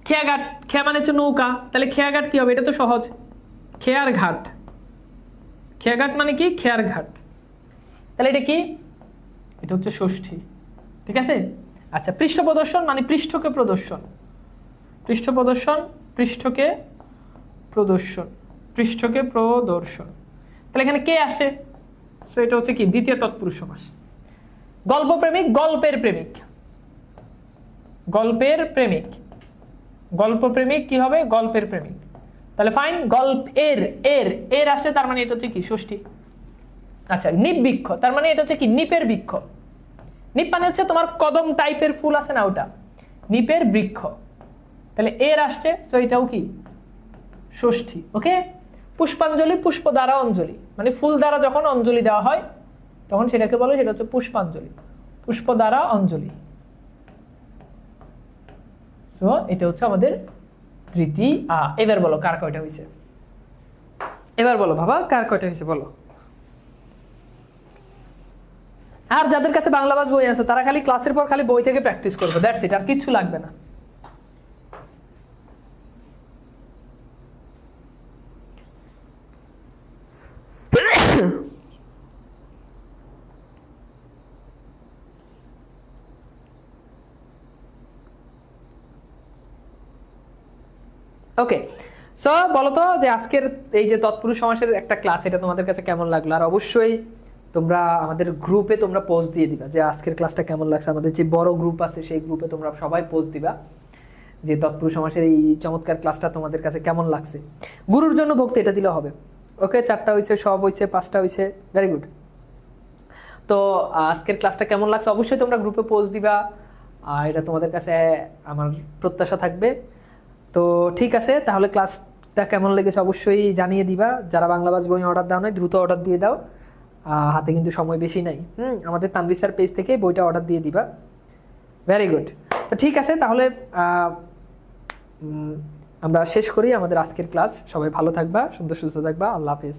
খেয়াঘাট, খেয়া মানে হচ্ছে নৌকা, তাহলে খেয়াঘাট কি হবে? এটা তো সহজ, খেয়ার ঘাট। খেয়াঘাট মানে কি? খেয়ার ঘাট। তাহলে এটা কি? এটা হচ্ছে ষষ্ঠী, ঠিক আছে। আচ্ছা, পৃষ্ঠ প্রদর্শন মানে পৃষ্ঠকে প্রদর্শন, পৃষ্ঠ প্রদর্শন, পৃষ্ঠকে প্রদর্শন, পৃষ্ঠকে প্রদর্শন। তাহলে এখানে কে আসছে? সো এটা হচ্ছে কি? দ্বিতীয় তৎপুরুষ সমাস। গল্প প্রেমিক, গল্পের প্রেমিক, গল্পের প্রেমিক, গল্প প্রেমিক কি হবে? গল্পের প্রেমিক। তাহলে ফাইন, গল্প এর এর এর আসছে, তার মানে এটা হচ্ছে কি? ষষ্ঠী। আচ্ছা, নিপ বৃক্ষ, তার মানে এটা হচ্ছে কি? নিপের বৃক্ষ। নিপ মানে হচ্ছে তোমার কদম টাইপের ফুল আছে না, ওটা নিপের বৃক্ষ। তাহলে এর আসছে, তো এটাও কি? ষষ্ঠী। ওকে। পুষ্পাঞ্জলি, পুষ্প দ্বারা অঞ্জলি, মানে ফুল দ্বারা যখন অঞ্জলি দেওয়া হয় তখন সেটাকে বলে, সেটা হচ্ছে পুষ্পাঞ্জলি, পুষ্প দ্বারা অঞ্জলি। সো এটা হচ্ছে আমাদের তৃতীয়। এবার বলো কার কয়টা হয়েছে? এবার বলো বাবা, কার কয়টা হয়েছে বলো। আর যাদের কাছে বাংলা ভাষা বই আছে তারা খালি ক্লাসের পর খালি বই থেকে প্র্যাকটিস করবে, দ্যাটস ইট, আর কিচ্ছু লাগবে না। ওকে, সো বলো তো যে আজকের এই যে তৎপুরুষ সমাসের একটা ক্লাস, এটা তোমাদের কাছে কেমন লাগলো? আর অবশ্যই তোমরা আমাদের গ্রুপে তোমরা পোস্ট দিয়ে দিবা যে আজকের ক্লাসটা কেমন লাগছে। আমাদের যে বড় গ্রুপ আছে সেই গ্রুপে তোমরা সবাই পোস্ট দিবা যে তৎপুরুষ সমাসের এই চমৎকার ক্লাসটা তোমাদের কাছে কেমন লাগছে। গুরুর জন্য ভক্তি, এটা দিলে হবে। ওকে, 4টা হয়েছে, সব হয়েছে, 5টা হয়েছে, ভেরি গুড। তো আজকের ক্লাসটা কেমন লাগছে অবশ্যই তোমরা গ্রুপে পোস্ট দিবা, এটা তোমাদের কাছে আমার প্রত্যাশা থাকবে। তো ঠিক আছে, তাহলে ক্লাসটা কেমন লেগেছে অবশ্যই জানিয়ে দিবা। যারা বাংলা ভাষা বই অর্ডার দাও নাই দ্রুত অর্ডার দিয়ে দাও, হাতে কিন্তু সময় বেশি নাই। আমাদের তানভীর স্যার পেজ থেকে বইটা অর্ডার দিয়ে দিবা। Very good. তো ঠিক আছে, তাহলে আমরা শেষ করি আমাদের আজকের ক্লাস। সবাই ভালো থাকবা, সুন্দর সুস্থ থাকবা, আল্লাহ হাফেজ।